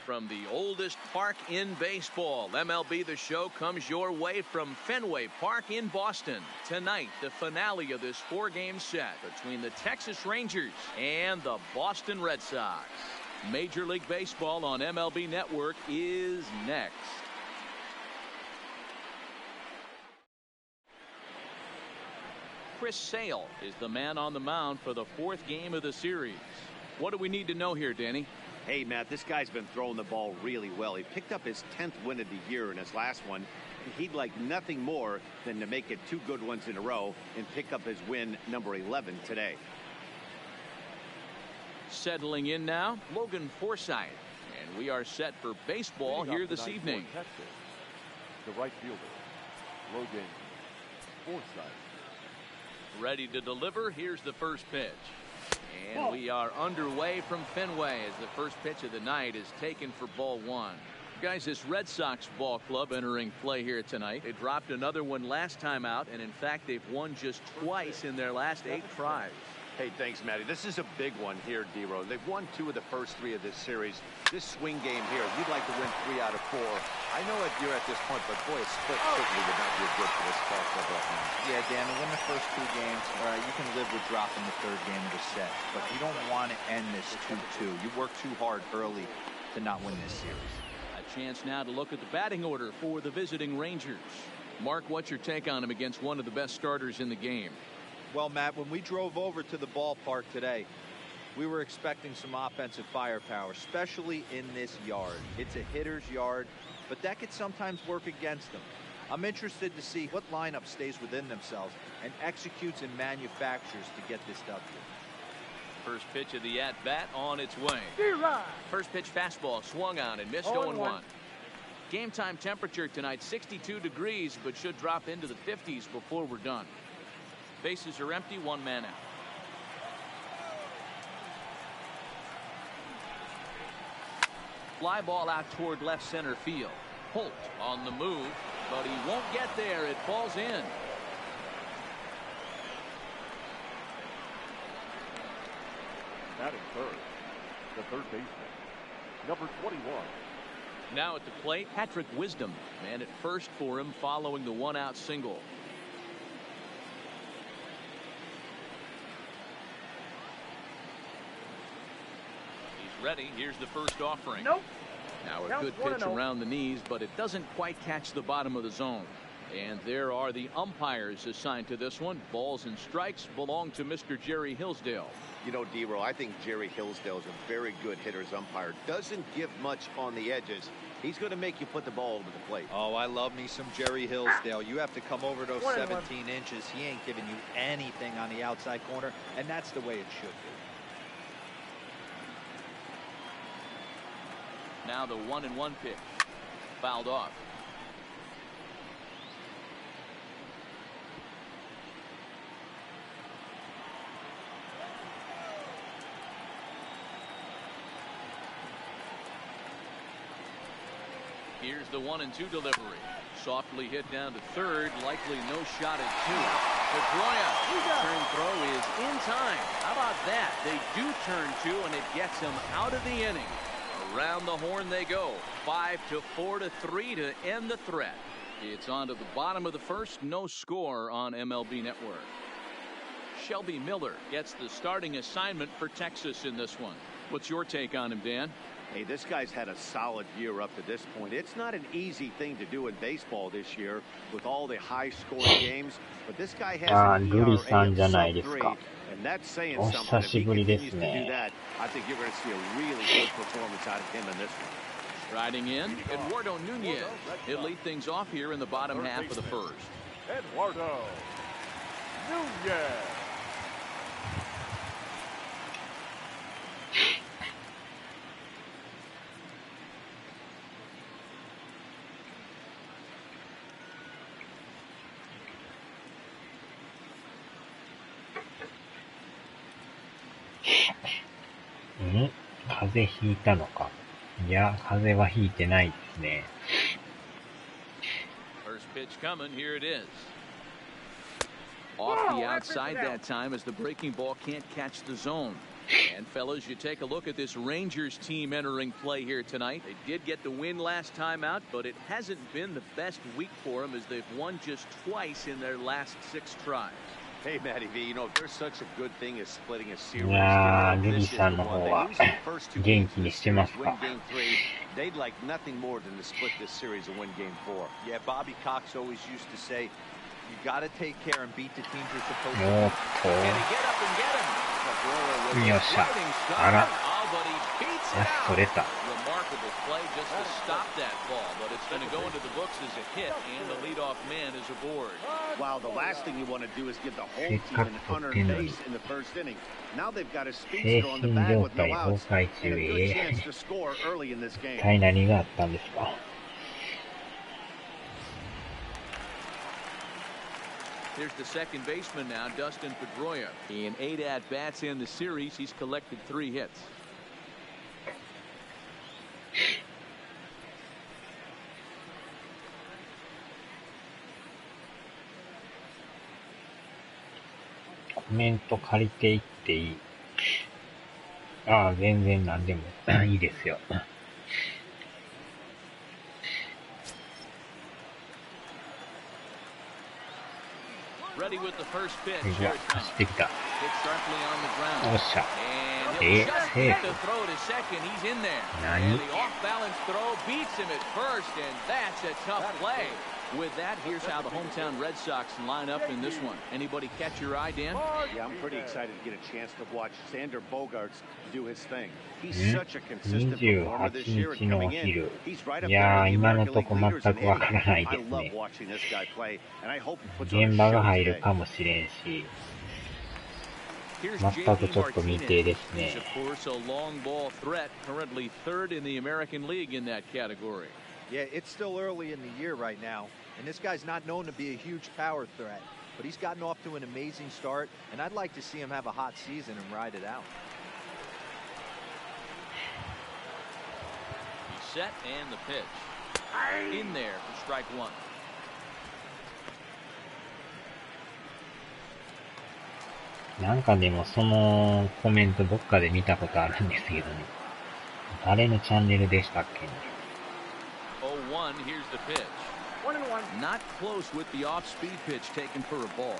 from the oldest park in baseball. MLB The Show comes your way from Fenway Park in Boston. Tonight, the finale of this four-game set between the Texas Rangers and the Boston Red Sox. Major League Baseball on MLB Network is next. Chris Sale is the man on the mound for the fourth game of the series. What do we need to know here, Danny? Hey, Matt, this guy's been throwing the ball really well. He picked up his 10th win of the year in his last one. He'd like nothing more than to make it two good ones in a row and pick up his win number 11 today. Settling in now, Logan Forsythe. And we are set for baseball here this evening. The right fielder, Logan Forsythe. Ready to deliver. Here's the first pitch. And we are underway from Fenway as the first pitch of the night is taken for ball one. Guys, this Red Sox ball club entering play here tonight. They dropped another one last time out, and in fact, they've won just twice in their last 8 tries. Hey, thanks, Matty. This is a big one here, D-Row. They've won 2 of the first 3 of this series. This swing game here, you'd like to win 3 out of 4. I know that you're at this point, but boy, a split certainly would not be good for this ball club right now. Yeah, Dan, to win the first 2 games, all right, you can live with dropping the 3rd game of the set, but you don't want to end this 2-2. You work too hard early to not win this series. A chance now to look at the batting order for the visiting Rangers. Mark, what's your take on him against one of the best starters in the game? Well, Matt, when we drove over to the ballpark today, we were expecting some offensive firepower, especially in this yard. It's a hitter's yard, but that could sometimes work against them. I'm interested to see what lineup stays within themselves and executes and manufactures to get this W. First pitch of the at-bat on its way. First pitch fastball swung on and missed 0-1. Game time temperature tonight 62 degrees, but should drop into the 50s before we're done. Bases are empty, 1 man out. Fly ball out toward left center field. Holt on the move, but he won't get there. It falls in. Batting third, the third baseman, number 21. Now at the plate, Patrick Wisdom. Man at first for him following the 1-out single. Ready. Here's the first offering. Nope. Now a good pitch around the knees, but it doesn't quite catch the bottom of the zone. And there are the umpires assigned to this one. Balls and strikes belong to Mr. Jerry Hillsdale. You know, D-Row, I think Jerry Hillsdale is a very good hitter's umpire. Doesn't give much on the edges. He's going to make you put the ball over the plate. Oh, I love me some Jerry Hillsdale. You have to come over those 17 inches. He ain't giving you anything on the outside corner, and that's the way it should be. Now the 1-1 pitch. Fouled off. Here's the 1-2 delivery. Softly hit down to third. Likely no shot at 2. Pedroia. Turn throw is in time. How about that? They do turn 2, and it gets him out of the inning. Around the horn they go. 5-4 to 3 to end the threat. It's on to the bottom of the first. No score on MLB Network. Shelby Miller gets the starting assignment for Texas in this one. What's your take on him, Dan? Hey, this guy's had a solid year up to this point. It's not an easy thing to do in baseball this year with all the high-scoring games, but this guy has an ERA of sub-3, and that's saying something. If he continues to do that, I think you're going to see a really good performance out of him in this one. Riding in, Eduardo Nunez. He'll lead things off here in the bottom half of the first. Eduardo Nunez.風邪ひいたのか。いや、風邪はひいてないですね。First pitch coming, here it is. Off the outside that time as the breaking ball can't catch the zone. And fellas, you take a look at this Rangers team entering play here tonight. They did get the win last time out, but it hasn't been the best week for them as they've won just twice in their last 6 tries. Hey, Matty V, you know, if there's such a good thing as splitting a series, いやー、ルリ this is さ the んの one. 方 They は lose the first 2 元 games 気 of に this してま series, す win か？ game 3. They'd like nothing more than to split this series and win game 4. Yeah, Bobby Cox always used to say, you got to take care and beat the teams you're supposed お to っ beat. と、 Can he get up and get him? Pedroia with よ a っしゃ。 sliding あ start. ら、 Oh, but he beats よ it し、 out. 取れた。 Remarkable play just to stop that ball, but it's going to go into the books as a hit, and the leadoff man is aboard. Wow, the last thing you want to do is give the whole せっ team かく an 取って unearned んのに。 base in the first inning. Now they've got a 精 speedster on the 神 bag 状 with no 態崩 outs 壊 and 中。 a good chance to score early in this 一 game. 体何があったんですか？ Here's the second baseman now, Dustin Pedroia. In 8 at-bats in the series, he's collected 3 hits. コメント借りていっていい？ああ、全然何でもいいですよ。 Ready with the first pitch. うわ、走ってきた。 Hit sharply on the ground. おっしゃ。 And he'll just セー get フ。 the throw to second. He's in there. 何？ And the off-balance throw beats him at first, and that's a tough play. With that, here's how the hometown Red Sox line up in this one. Anybody catch your eye, Dan? Yeah, I'm pretty excited to get a chance to watch Sander Bogarts do his thing. He's such a consistent performer this year and coming in. He's right up there with the American League leaders in innings. I love watching this guy play, and I hope he puts on a 現場が show 入る today. かもしれんし、 Here's 全く JP ちょっと未定 Martinez. ですね。 He's, of course, a long ball threat, currently 3rd in the American League in that category. Yeah, it's still early in the year right now, and this guy's not known to be a huge power threat, but he's gotten off to an amazing start, and I'd like to see him have a hot season and ride it out. He's set, and the pitch. In there for strike 1. なんかでもそのコメントどっかで見たことあるんですけどね。誰のチャンネルでしたっけね。 0-1, here's the pitch. 1-1. Not close with the off-speed pitch taken for a ball.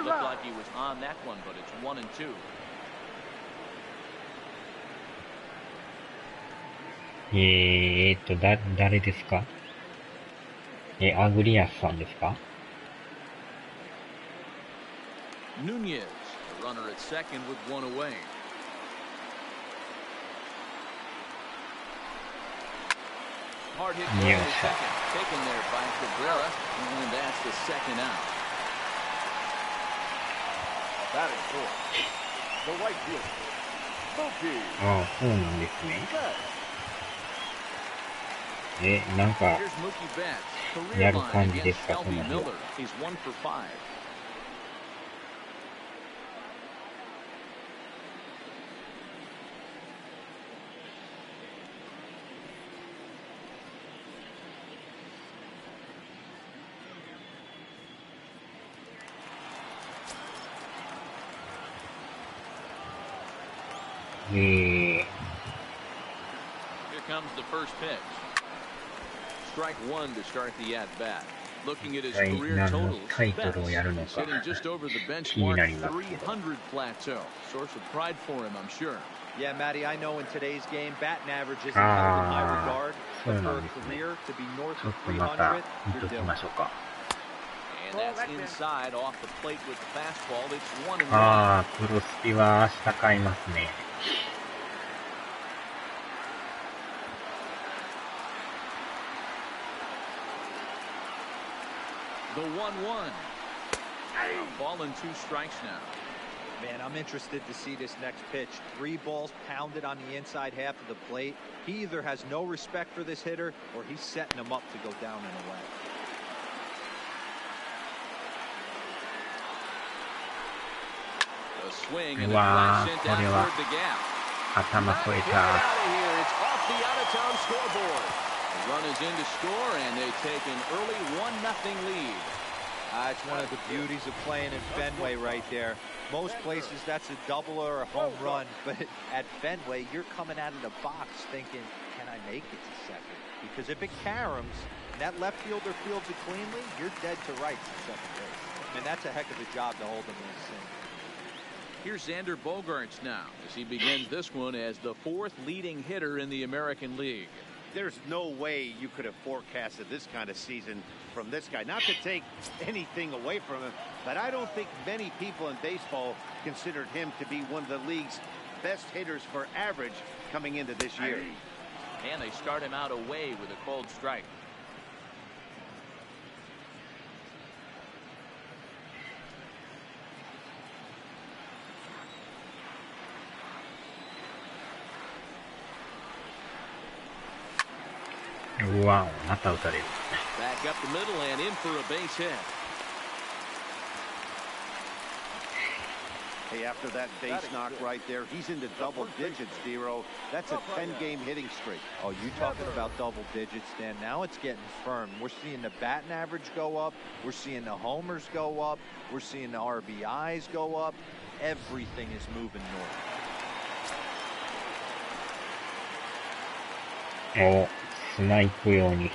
Looked like he was on that one, but it's 1-2. 誰ですか？アグリアスさんですか？ Nunez, a runner at second with 1 away. Hard hit ball to second, taken there by Cabrera, and that's the second out. Batting fourth, the right fielder, Mookie ああ、そうなんですね。なんか、 Here's Mookie Betts, や career る line 感じです against か、そ Shelby の日 Miller. は。 He's 1 for 5. Here comes the first pitch. Strike 1 to start the at-bat. Looking at his career totals, Betts sitting just over the benchmark 300 plateau. Source of pride for him, I'm sure. Yeah, Matty, I know in today's game, batting average isn't held in high regard, but for a career to be north ちょ of っとまた 300, 見と you're き doing ましょうか。 And that's inside off the plate with the fastball. It's 1-1. ああ、プロスピは明日買いますね。 The 1-1. Ball and 2 strikes now. Man, I'm interested to see this next pitch. 3 balls pounded on the inside half of the plate. He either has no respect for this hitter or he's setting him up to go down and away. A swing and a drive sent down toward the gap. 頭超え Get た。 out of here. It's off the out-of-town scoreboard. The run is in to score, and they take an early 1-0 lead. It's one of the beauties of playing at Fenway right there. Most places that's a double or a home run, but at Fenway, you're coming out of the box thinking, can I make it to second? Because if it caroms and that left fielder fields it cleanly, you're dead to rights at second base. I mean, that's a heck of a job to hold them in sync. Here's Xander Bogaerts now as he begins this one as the 4th leading hitter in the American League. There's no way you could have forecasted this kind of season from this guy. Not to take anything away from him, but I don't think many people in baseball considered him to be one of the league's best hitters for average coming into this year. And they start him out away with a cold strike. Wow, また打たれる。 Back up the middle and in for a base hit. Hey, after that base knock right there, he's into double digits, Dero. That's a 10-game hitting streak. Oh, you talking about double digits, Dan. Now it's getting firm. We're seeing the batting average go up. We're seeing the homers go up. We're seeing the RBIs go up. Everything is moving north. お、スナイプ用に。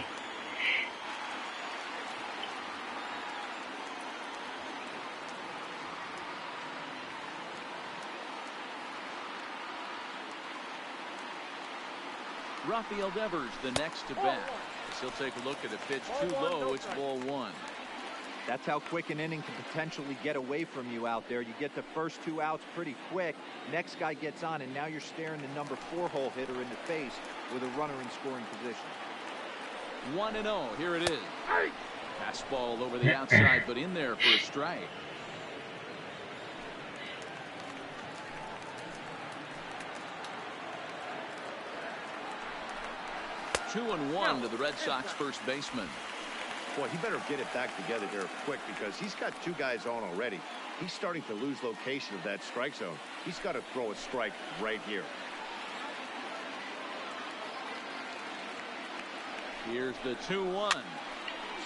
Rafael Devers the next to bat. He'll take a look at a pitch too low. It's ball 1. That's how quick an inning can potentially get away from you out there. You get the first 2 outs pretty quick. Next guy gets on, and now you're staring the number 4 hole hitter in the face with a runner in scoring position. 1-0. Here it is. Fastball over the outside, but in there for a strike. Two and one to the Red Sox first baseman. Boy, he better get it back together here quick because he's got 2 guys on already. He's starting to lose location of that strike zone. He's got to throw a strike right here. Here's the 2-1.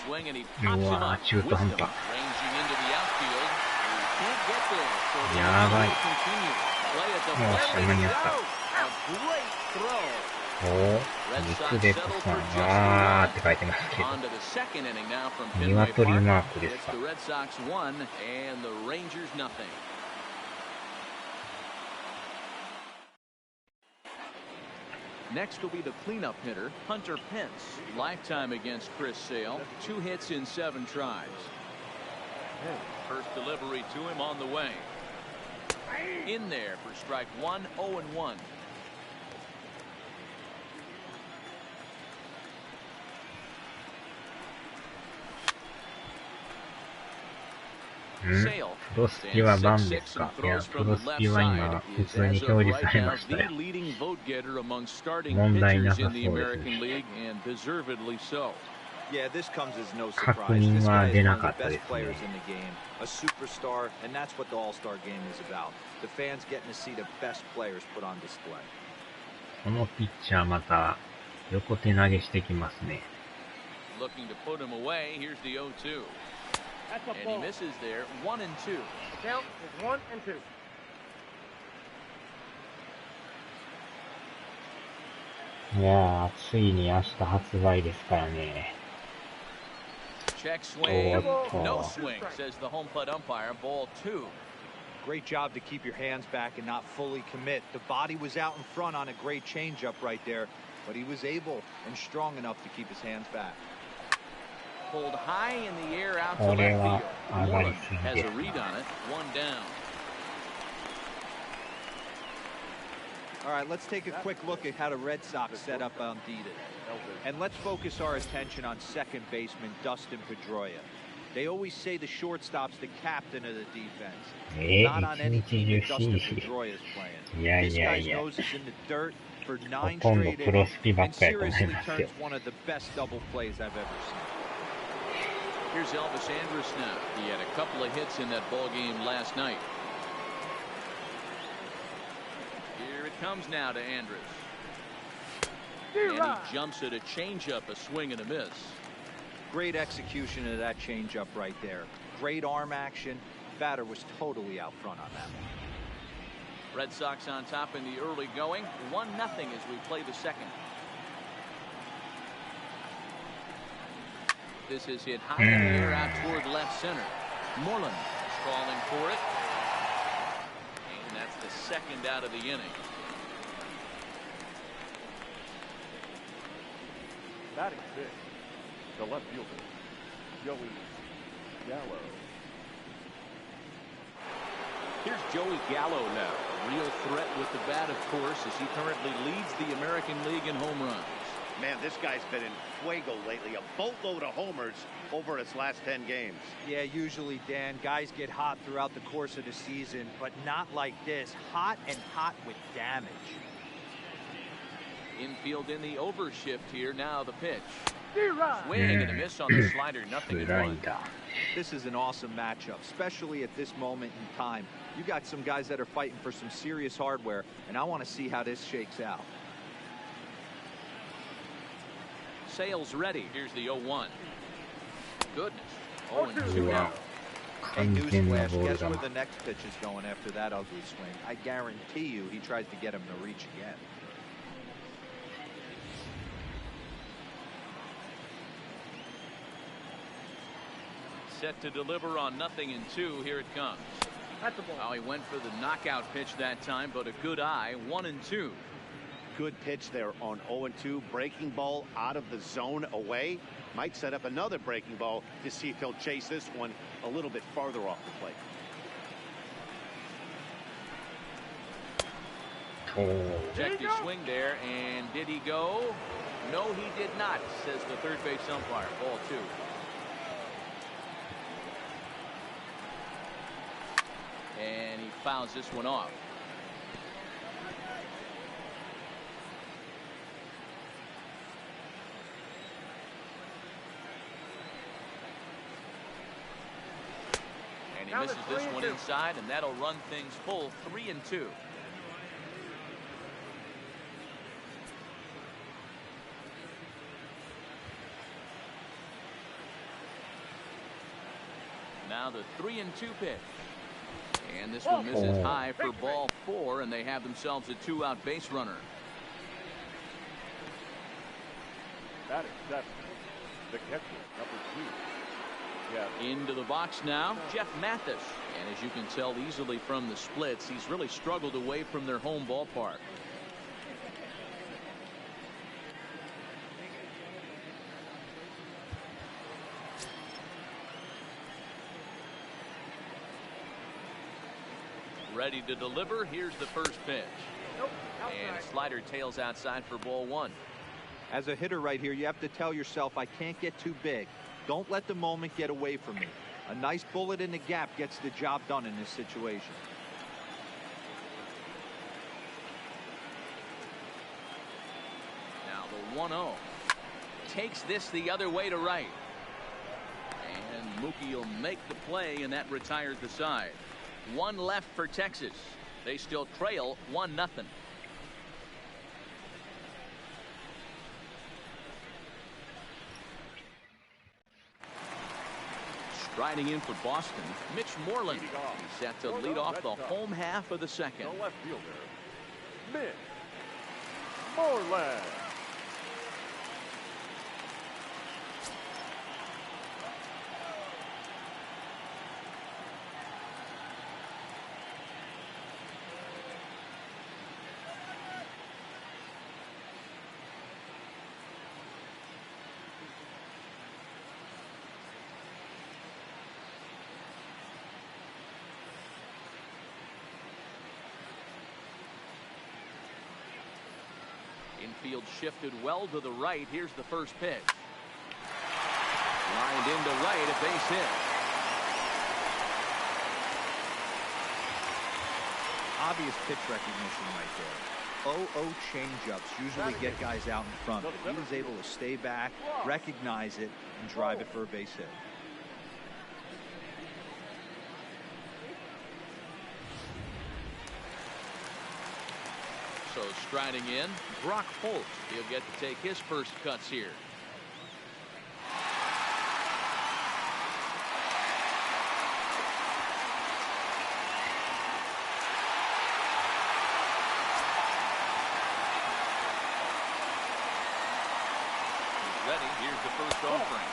Swing and he pops him up. Wisdom ranging into the outfield. He can't get there. So the will continue. Play at the plate. A great throw. おー、肉でこさん、わーって書いてますけど。鶏マークですか。Next will be the cleanup hitter, Hunter Pence. Lifetime against Chris Sale. 2 hits in 7 tries. First delivery to him on the way. In there for strike 1, 0-1. Hmm? プロスピはバンですか？いや、プロスピは今普通に表示されましたよ。問題なさそうですね。Yeah, this comes as no 確 surprise. 認 This は guy 出 is な one か of っ the たで best すね。 players in the game, a superstar, and that's what the All-Star game is about. The fans getting to see the best players put on display. このピッチャーまた横手投げしてきますね。Looking to put him away. Here's the 0-2. And he misses there. 1-2. Count is 1 and 2. いやー、ついに明日発売ですからね。Check swing. No swing, says the home plate umpire. Ball 2. Great job to keep your hands back and not fully commit. The body was out in front on a great changeup right there, but he was able and strong enough to keep his hands back. Pulled high in the air out to left field. Moreland has a read on it. 1 down. All right, let's take a quick look at how the Red Sox set up on D-Day. And let's focus our attention on second baseman Dustin Pedroia. They always say the shortstop's the captain of the defense. Not on any team that Dustin Pedroia is playing. This guy's nose is in the dirt for 9 straight innings and seriously turns one of the best double plays I've ever seen. Here's Elvis Andrus now. He had a couple of hits in that ball game last night. Here it comes now to Andrus. And he jumps at a changeup, a swing and a miss. Great execution of that changeup right there. Great arm action. Batter was totally out front on that one. Red Sox on top in the early going. 1-0 as we play the second. This is hit high in the air out toward left center. Moreland is calling for it. And that's the second out of the inning. Batting six, the left fielder, Joey Gallo. Here's Joey Gallo now. A real threat with the bat, of course, as he currently leads the American League in home runs. Man, this guy's been in fuego lately. A boatload of homers over his last 10 games. Yeah, usually, Dan, guys get hot throughout the course of the season, but not like this. Hot and hot with damage. Infield in the overshift here. Now the pitch. Swing and a miss on the slider. Nothing in one. This is an awesome matchup, especially at this moment in time. You got some guys that are fighting for some serious hardware, and I want to see how this shakes out. Sales ready. Here's the 0-1. Goodness. 0-2 now. Hey, newsflash, guess where the next pitch is going after that ugly swing. I guarantee you he tries to get him to reach again. Set to deliver on 0-2. Here it comes. That's the ball. Well, he went for the knockout pitch that time, but a good eye. 1-2. Good pitch there on 0-2. Breaking ball out of the zone away. Might set up another breaking ball to see if he'll chase this one a little bit farther off the plate. Checked his swing there, and did he go? No, he did not, says the third base umpire. Ball 2. And he fouls this one off. And he misses this one inside, and that'll run things full. 3-2. Now the 3-2 pitch. And this one misses high for ball 4, and they have themselves a 2-out base runner. Batting seven, the catcher, number 2. Yeah. Into the box now, Jeff Mathis. And as you can tell easily from the splits, he's really struggled away from their home ballpark. Ready to deliver. Here's the first pitch. And a slider tails outside for ball 1. As a hitter right here, you have to tell yourself, I can't get too big. Don't let the moment get away from me. A nice bullet in the gap gets the job done in this situation. Now the 1-0. Takes this the other way to right. And Mookie will make the play, and that retires the side. 1 left for Texas. They still trail 1-0. Striding in for Boston, Mitch Moreland. He's set to lead off the home half of the second. The left fielder, Mitch Moreland. Infield shifted well to the right. Here's the first pitch. Lined into right, a base hit. Obvious pitch recognition right there. 0-0 changeups usually get guys out in front, but he was able to stay back, recognize it, and drive it for a base hit. So striding in, Brock Holt. He'll get to take his first cuts here. Ready. Here's the first offering.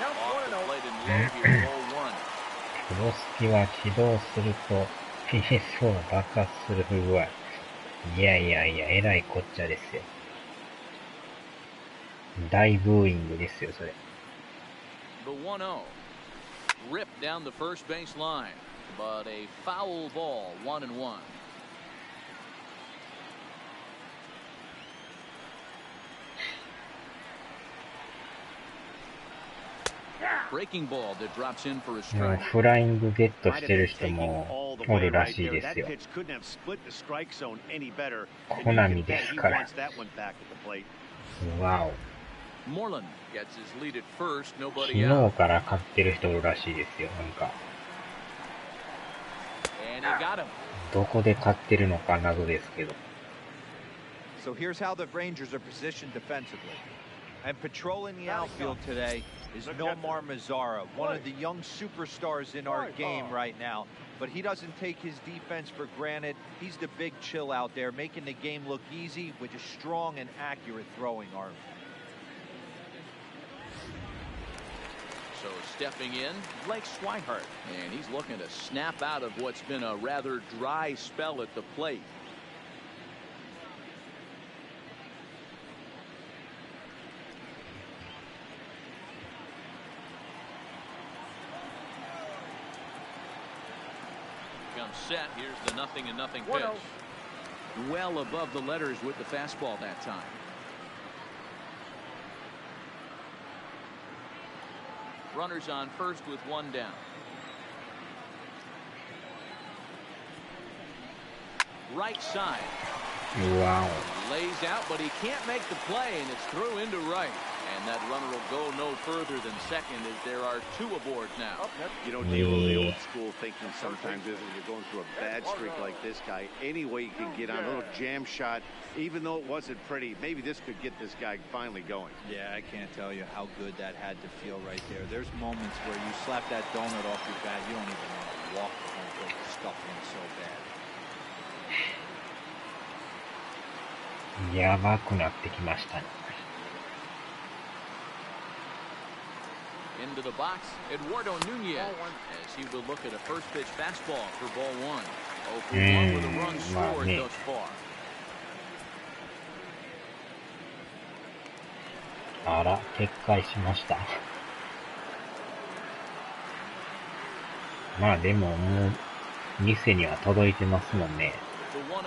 Off the plate and low here, 0-1. プロスピは起動すると PS4 が爆発する不具合。いやいやいや、えらいこっちゃですよ。大ブーイングですよ、それ。The 1-0. Ripped down the first base line, but a foul ball, 1-1. Breaking ball that drops in for a もう strike. フライングゲットしてる人もおるらしいですよ。コナミですから。わお。Moreland gets his lead at first, 昨 nobody 日 out. から買ってる人おるらしいですよ。なんか、 And he got him. どこで買ってるのか謎ですけど。 So here's how the Rangers are positioned defensively. And patrolling the outfield today is Nomar Mazara, one of the young superstars in our game right now. But he doesn't take his defense for granted. He's the big chill out there, making the game look easy with a strong and accurate throwing arm. So stepping in, Blake Swihart. And he's looking to snap out of what's been a rather dry spell at the plate. Comes set. Here's the 0-0 pitch. Well above the letters with the fastball that time. Runners on first with one down. Right side. Wow. Lays out, but he can't make the play, and it's through into right. And that runner will go no further than second as there are two aboard now. You know, Dale, the old school thinking sometimes is when you're going through a bad streak like this guy, any way you can get on a little jam shot, even though it wasn't pretty, maybe this could get this guy finally going. Yeah, I can't tell you how good that had to feel right there. There's moments where you slap that donut off your bat, you don't even want to walk the home plate. You're scuffling so bad. やばくなってきましたね。 Into the box, Eduardo Nunez, as he will look at a first pitch fastball for ball one. 0-1 with a run scored thus far. あら、撤回しました。まあでももう店には届いてますもんね。 The 1-0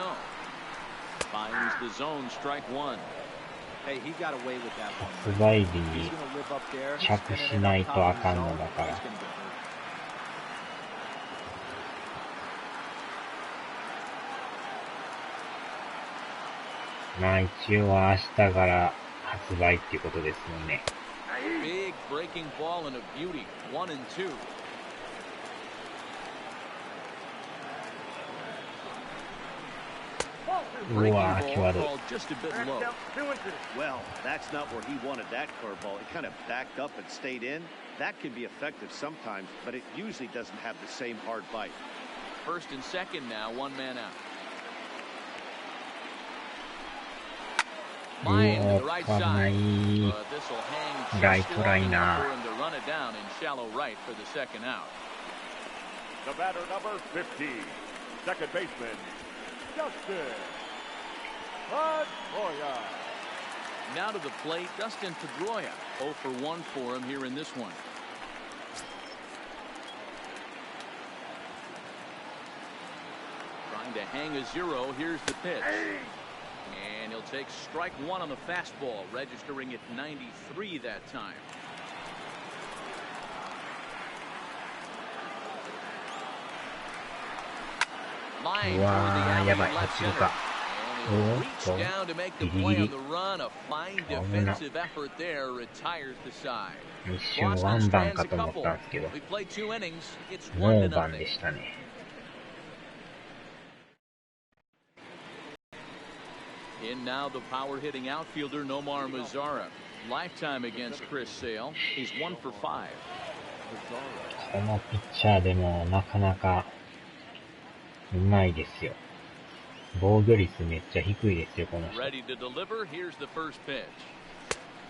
finds the zone, strike one. Hey, he got away with that one. 発売日 He's に gonna live up there. 着しないとあかんのだから。 He's gonna get hurt. まあ一応は明日から発売っていうことですもんね。 Big breaking ball and a beauty. 1-2. Breaking Wow, ball called just a bit low. Well, that's not where he wanted that curveball. It kind of backed up and stayed in. That can be effective sometimes, but it usually doesn't have the same hard bite. First and second now, one man out. Line to the right side. This will hang just long enough for him to run it down in shallow right for the second out. The batter, number 50, second baseman, Dustin Pedroia. Now to the plate, Dustin Pedroia. 0 for 1 for him here in this one. Trying to hang a zero. Here's the pitch. And he'll take strike one on the fastball, registering at 93 that time. Line toward the alley left center. And he'll reach down to make the play on the run. A fine defensive effort there retires the side. 一瞬ワンバンかと思ったんですけど、 We play 2 innings. It's ノー 1-0. バンでしたね。In now the power-hitting outfielder Nomar Mazara. Lifetime against Chris Sale. He's 1 for 5. このピッチャーでもなかなかうまいですよ。防御率めっちゃ低いですよ、この人。 Ready to deliver. Here's the first pitch.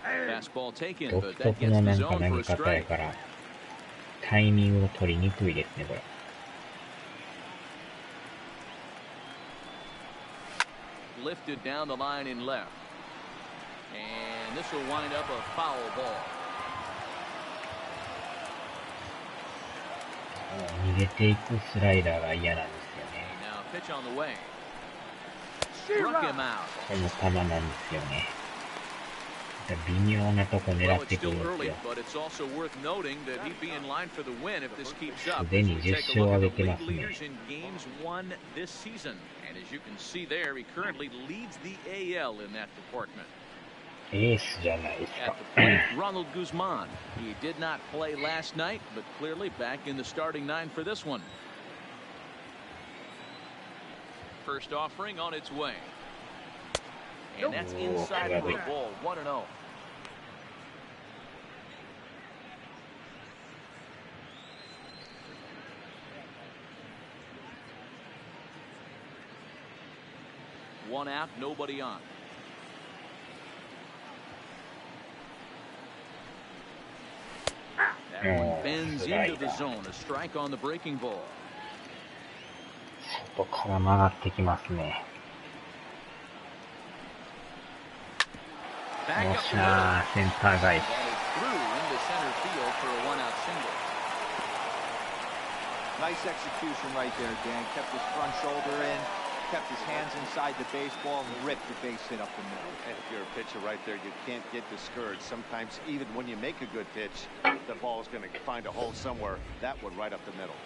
Fastball taken, 独 but that 特 gets の the なんか zone 投 for げ a 方や strike. からタイミングを取りにくいですね、これ。Lifted down the line in left. And this will wind up a foul ball. 逃げていくスライダーが嫌なんですよね。 Now pitch on the way. Struck him out. この球なんですよね。微妙なとこ狙 Well, っ it's てくる still んです early, よ。 but it's also worth noting that he'd be in line for the win if this keeps up. すでに We 10 take a 勝 look を at 挙 the げてま league すね。 leaders in games won this season. And as you can see there, he currently leads the AL in that department. エースじゃないです At か。 the plate, Ronald Guzman. He did not play last night, but clearly back in the starting nine for this one. First offering on its way. And that's inside for a ball. 1-0. One out, nobody on. That one bends into the zone. A strike on the breaking ball. 外から曲がってきますね。よ Back っ up し the middle. ゃー、センター返し。 That is through into center field for a one-out single. Nice execution right there, Dan. Kept his front shoulder in, kept his hands inside the baseball, and ripped the base hit up the middle. And if you're a pitcher right there, you can't get discouraged. Sometimes even when you make a good pitch, the ball is going to find a hole somewhere. That one right up the middle.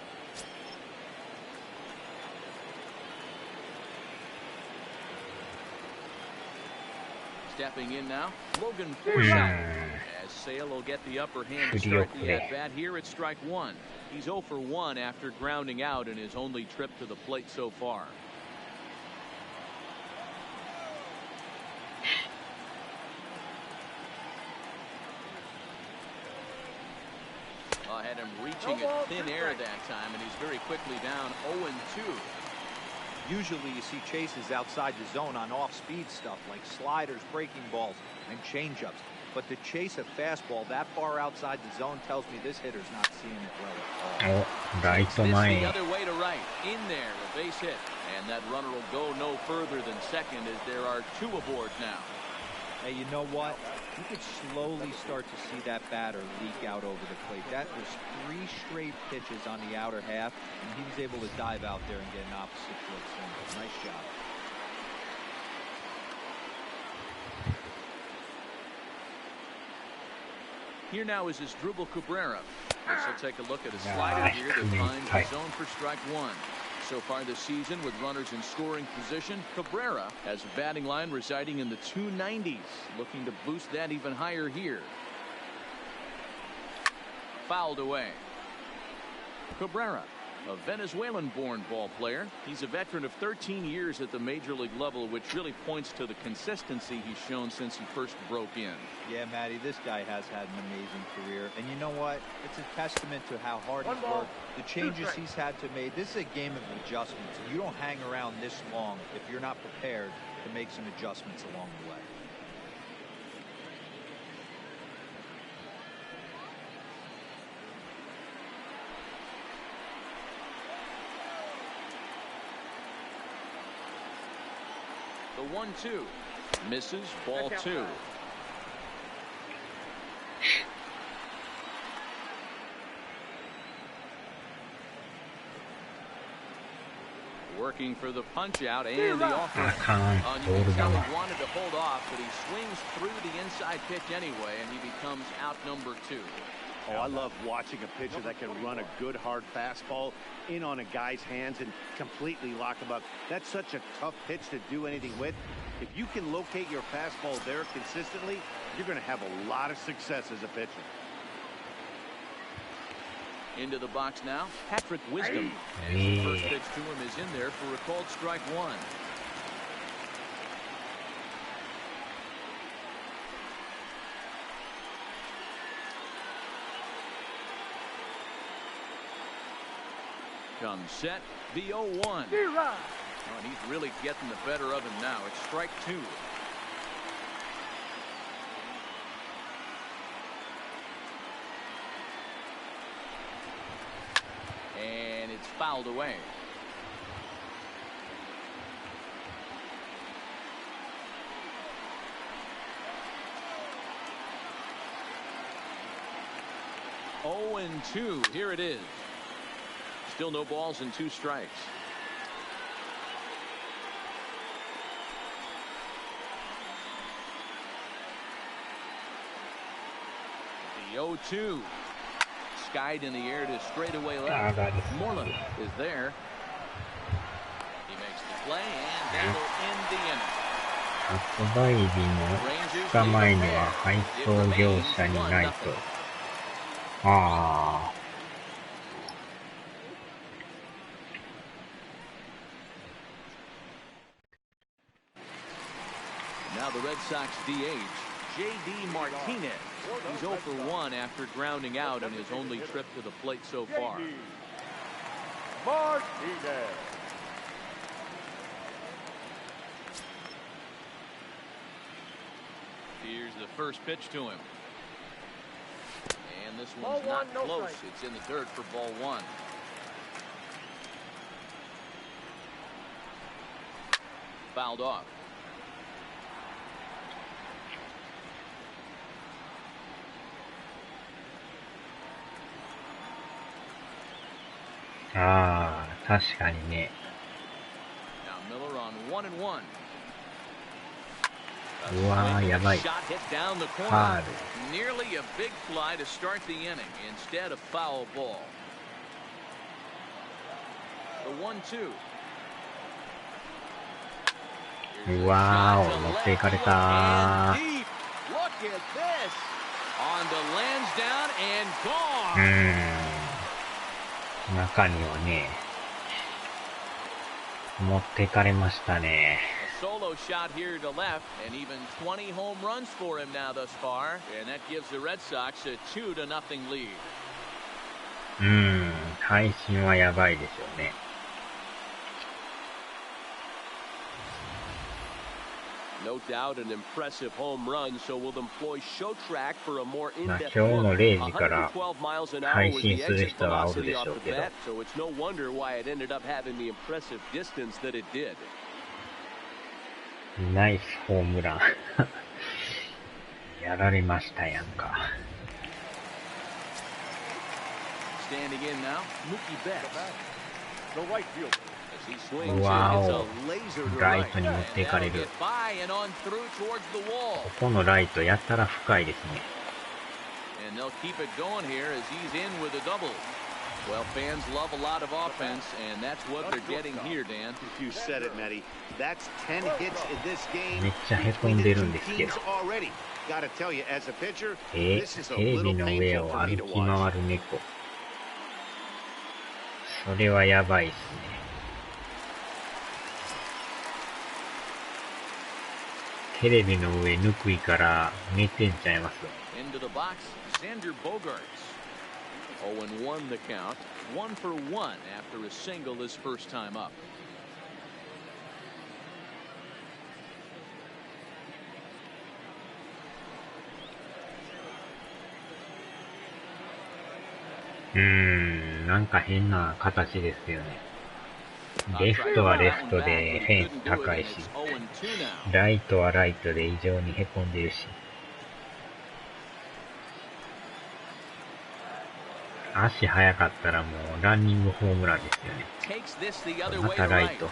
Stepping in now, Logan Forsythe. As Sale will get the upper hand to start the at-bat here at strike one. He's 0 for 1 after grounding out in his only trip to the plate so far. Had him reaching at thin air that time, and he's very quickly down 0-2. Usually you see chases outside the zone on off-speed stuff like sliders, breaking balls, and changeups. But to chase a fastball that far outside the zone tells me this hitter's not seeing it well at all. お、ライト This 前 the other way to right. In there, a base hit. And that runner will go no further than second as there are two aboard now. Hey, you know what? You could slowly start to see that batter leak out over the plate. That was 3 straight pitches on the outer half, and he was able to dive out there and get an opposite field single. Nice job. Here now is Asdrubal Cabrera. This will take a look at a slider here that finds the zone for strike one. So far this season, with runners in scoring position, Cabrera has a batting line residing in the 290s, looking to boost that even higher here. Fouled away. Cabrera, a Venezuelan-born ball player. He's a veteran of 13 years at the major league level, which really points to the consistency he's shown since he first broke in. Yeah, Matty, this guy has had an amazing career. And you know what? It's a testament to how hard he's worked, the changes he's had to make. This is a game of adjustments. You don't hang around this long if you're not prepared to make some adjustments along the way. The 1-2 misses, ball two. Working for the punch out and the offer. You can tell he wanted to hold off, but he swings through the inside pitch anyway, and he becomes out number 2. Oh, I love watching a pitcher that can run a good hard fastball in on a guy's hands and completely lock him up. That's such a tough pitch to do anything with. If you can locate your fastball there consistently, you're going to have a lot of success as a pitcher. Into the box now, Patrick Wisdom. And the first pitch to him is in there for a called strike one. comes set. The 0-1. Oh, and he's really getting the better of him now. It's strike two. And it's fouled away. Oh, and 2. Here it is. Still no balls and 2 strikes. The 0-2. Skied in the air to straightaway left. Moreland is there. He makes the play, and that'll end the inning. 発売日の2日前には配送業者にないと。ああ。Now the Red Sox DH, J.D. Martinez. He's 0 for 1 after grounding out on his only trip to the plate so far. Martinez. Here's the first pitch to him. And this one's not close. It's in the dirt for ball 1. Fouled off.ああ、確かにね。Now Miller on 1-1. うわー、やばい。ファール。Nearly a big fly to start the inning instead of foul ball. The 1-2. うわー、持っていかれたー。Look at this. On the lands down and gone. 中にはね、持っていかれましたね。Solo shot here to left, and even 20 home runs for him now thus far, and that gives the Red Sox a 2-0 lead. 配信はやばいですよね。No doubt an impressive home run, so we'll employ show track for a more in-depth look. 今日の0時から miles an hour 配 was 信 the する exit 人はおる velocity でし off ょう the けど。bat, so it's no wonder why it ended up having the impressive distance that it did. ナイスホームラン。やられましたやんか。Standing in now, Mookie Betts. The right fielder. うわお、ライトに持っていかれる。ここのライトやったら深いですね。And they'll keep it going here as he's in with a double. Well, fans love a lot of offense, and that's what they're getting here, Dan. You said it, Matty. That's 10 hits in this game. めっちゃへこんでるんですけど。Gotta tell you, as a pitcher, テ this is a レビ little の上 painful を for me 歩 to き watch. 回る猫。それはやばいっすね。テレビの上ぬくいから寝てんちゃいます。Into the box, Xander Bogaerts. 0-1 the count. 1 for 1 after a single his first time up. なんか変な形ですよね。レフトはレフトでフェンス高いし、ライトはライトで異常にへこんでるし。足速かったらもうランニングホームランですよね。またライト。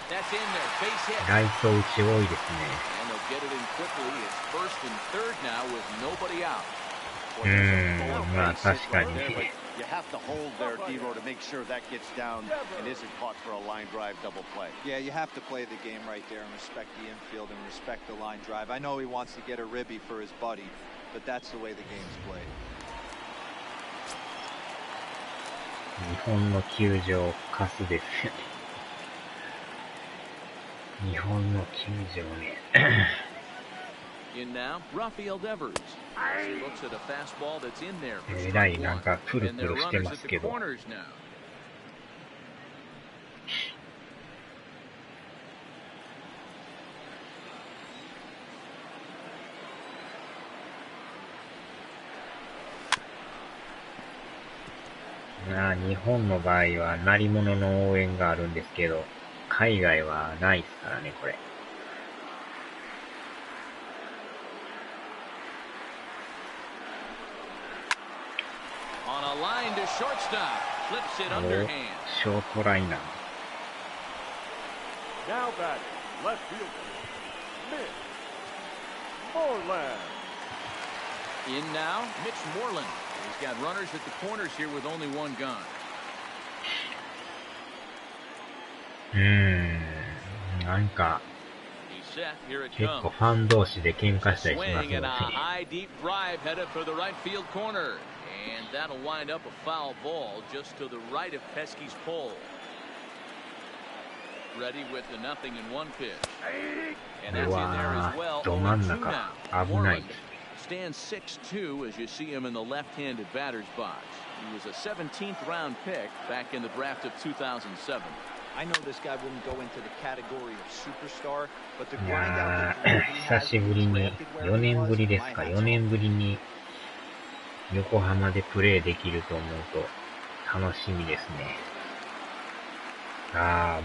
ライト打ち多いですね。まあ確かに。You have to hold there, Dero, to make sure that gets down and isn't caught for a line drive double play. Yeah, you have to play the game right there and respect the infield and respect the line drive. I know he wants to get a ribby for his buddy, but that's the way the game's played. 日本の球場カスですよね。日本の球場ね。In now, Rafael Devers. He looks at a fastball that's in there. えらいなんかプルプルしてますけど。日本の場合は鳴り物の応援があるんですけど、海外はないですからね、これ。ショートライナー。Now back, left fielder, Mitch Moreland. In now, Mitch Moreland. He's got runners at the corners here with only one gun. なんか、He's set. Here it 結 comes. 構ファン同士で喧嘩したりします Swing よ and ね。 a high deep drive headed for the right field corner. And that'll wind up a foul ball just to the right of Pesky's pole. Ready with the 0-1 pitch. And that's in there as well. ど真ん中、危ないです。Stands 6'2" as you see him in the left-handed batter's box. He was a 17th round pick back in the draft of 2007. I know this guy wouldn't go into the category of superstar, but the い grind や out the career he 久 has しぶりに、 4年ぶりですか、4年ぶりに横浜でプレーできると思うと楽しみですね。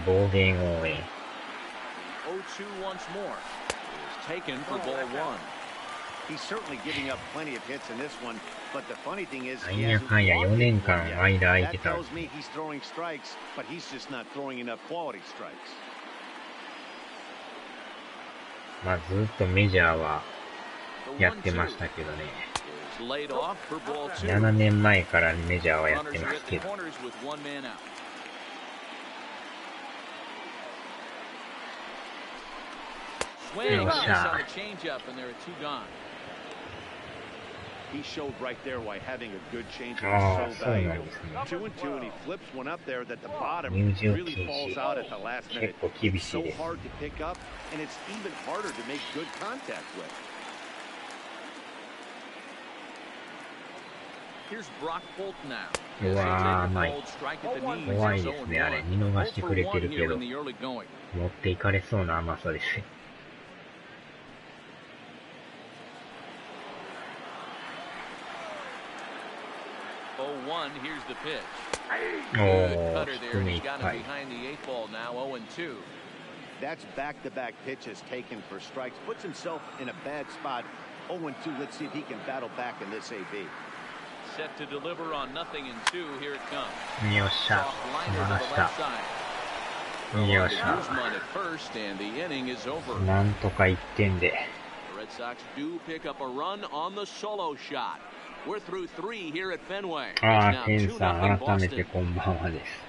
暴言応援。 0-2 once more. Is taken for ball one. He's certainly giving up plenty of hits in this one, but the funny thing is なん he や hasn't かんや walked 4年 anyone 間 yet. 間空いて That た。 tells me he's throwing strikes, but he's just not throwing enough quality strikes. まあずっとメジャーは The やって 1-2 ましたけどね。 is laid off for ball two. 7年前からメジャーはやって Runners ま are す at け the ど。 corners with one man out. Swing and a miss on the changeup, and there are two gone. He showed right there why having a good changeup is so そうなん valuable. ですね。 2 and 2, and he flips one up there that the bottom 入場 really 禁 falls 止 out at the last 結 minute. 構厳 It's しい so です。 hard to pick up, and it's even harder to make good contact with. Here's Brock Holt now. うわー、甘い。 Cold strike at the knees. 怖い It's ですね、あれ。 0-1. 見逃してくれてる 0-1 here けど、 in the early going. 持っていかれそうな甘さです。 0-1, here's the pitch. お Good ー、 cutter 低 there. めい He's っ got ぱ him い。 behind the eighth ball now. 0-2. That's back-to-back pitches taken for strikes. Puts himself in a bad spot. 0 and 2. Let's see if he can battle back in this AB. Set to deliver on 0-2. Here it comes. よっしゃ、 Soft 来 liner ま to し the た。 left side. よっしゃ。 Guzman at first, and the inning is over. なんとか1点で。 The Red Sox do pick up a run on the solo shot. We're through 3 here at Fenway. It's あ now あ、ケンさん、 2-0 改めて Boston. こんばんはです。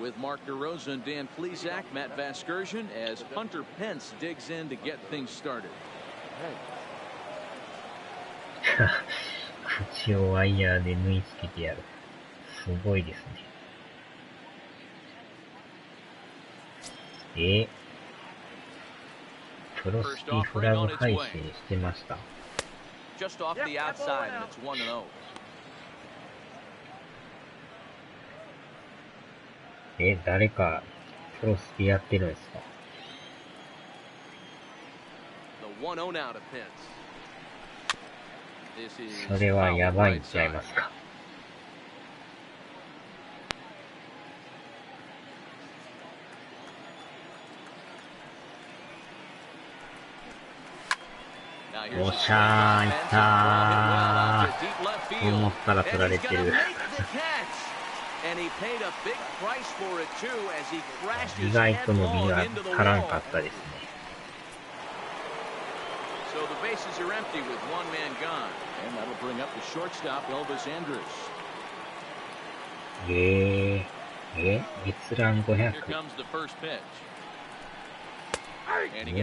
With Mark DeRosa and Dan Plesac, Matt Vasgersian as Hunter Pence digs in to get things started. 口をワイヤーで縫い付けてやる。すごいですね。プロスピフラグ配信してました。 Just off the outside, and it's 1-0. 誰かプロスピやってるんですか？ The 1-0 now to Pence. This is それは foul やばい right んちゃい side. ますか？ Now お here's っしゃー、いったー。思ったら取られてる。意外と伸びが足らんかったですね。So the bases are empty with one man gone, and that'll bring up the shortstop Elvis Andrus. 閲覧500。 Here comes the first pitch.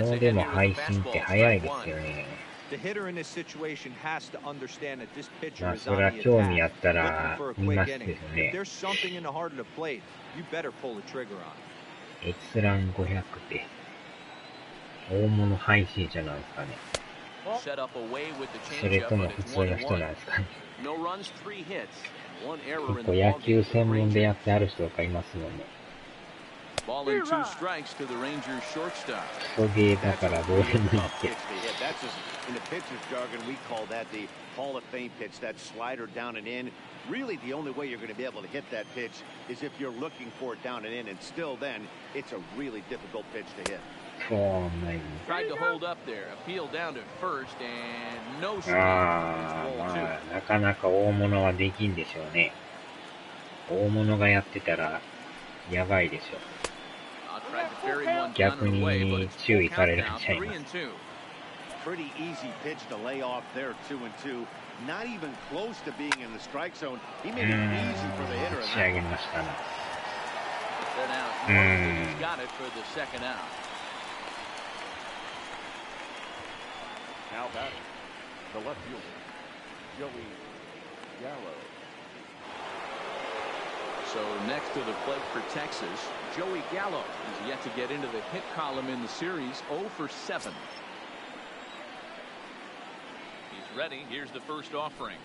もうでも配信って早いですよね。The hitter in this situation has to understand that this pitcher まあ is そ on れは the 興味あ attack, ったら looking for a 見 quick ます inning. けど If ね。 there's something in the heart of the plate, you better pull the trigger on it. 閲覧500って大物配信者なんですかね。 Set up away with the それ changeup, とも but 普 it's 通の人な 1-1. んですかね。 No runs, 3 hits, and 1 error 結 in 構 the 野 ball 球 game for the 専門で Rangers. やってある人とかいますもんね。Ball and 2 strikes to the Rangers shortstop. クソゲーだからどうでもいいって。That's just, in the pitcher's jargon, we call that the Hall of Fame pitch, that slider down and in. Really, the only way you're going to be able to hit that pitch is if you're looking for it down and in, and still then, it's a really difficult pitch to hit. Tried to hold up there, appeal down to first, and no strike. It's ball 2. なかなか大物はできんでしょうね。大物がやってたらやばいでしょう。逆に注意されるんちゃいます。Pretty easy pitch to lay off there, 2-2. Not even close to being in the strike zone. He made it easy for the hitter. 仕上げましたね。He's got it for the second out. Now batting, the left fielder, Joey Gallo. So next to the plate for Texas, Joey Gallo is yet to get into the hit column in the series, 0 for 7. He's ready. Here's the first offering.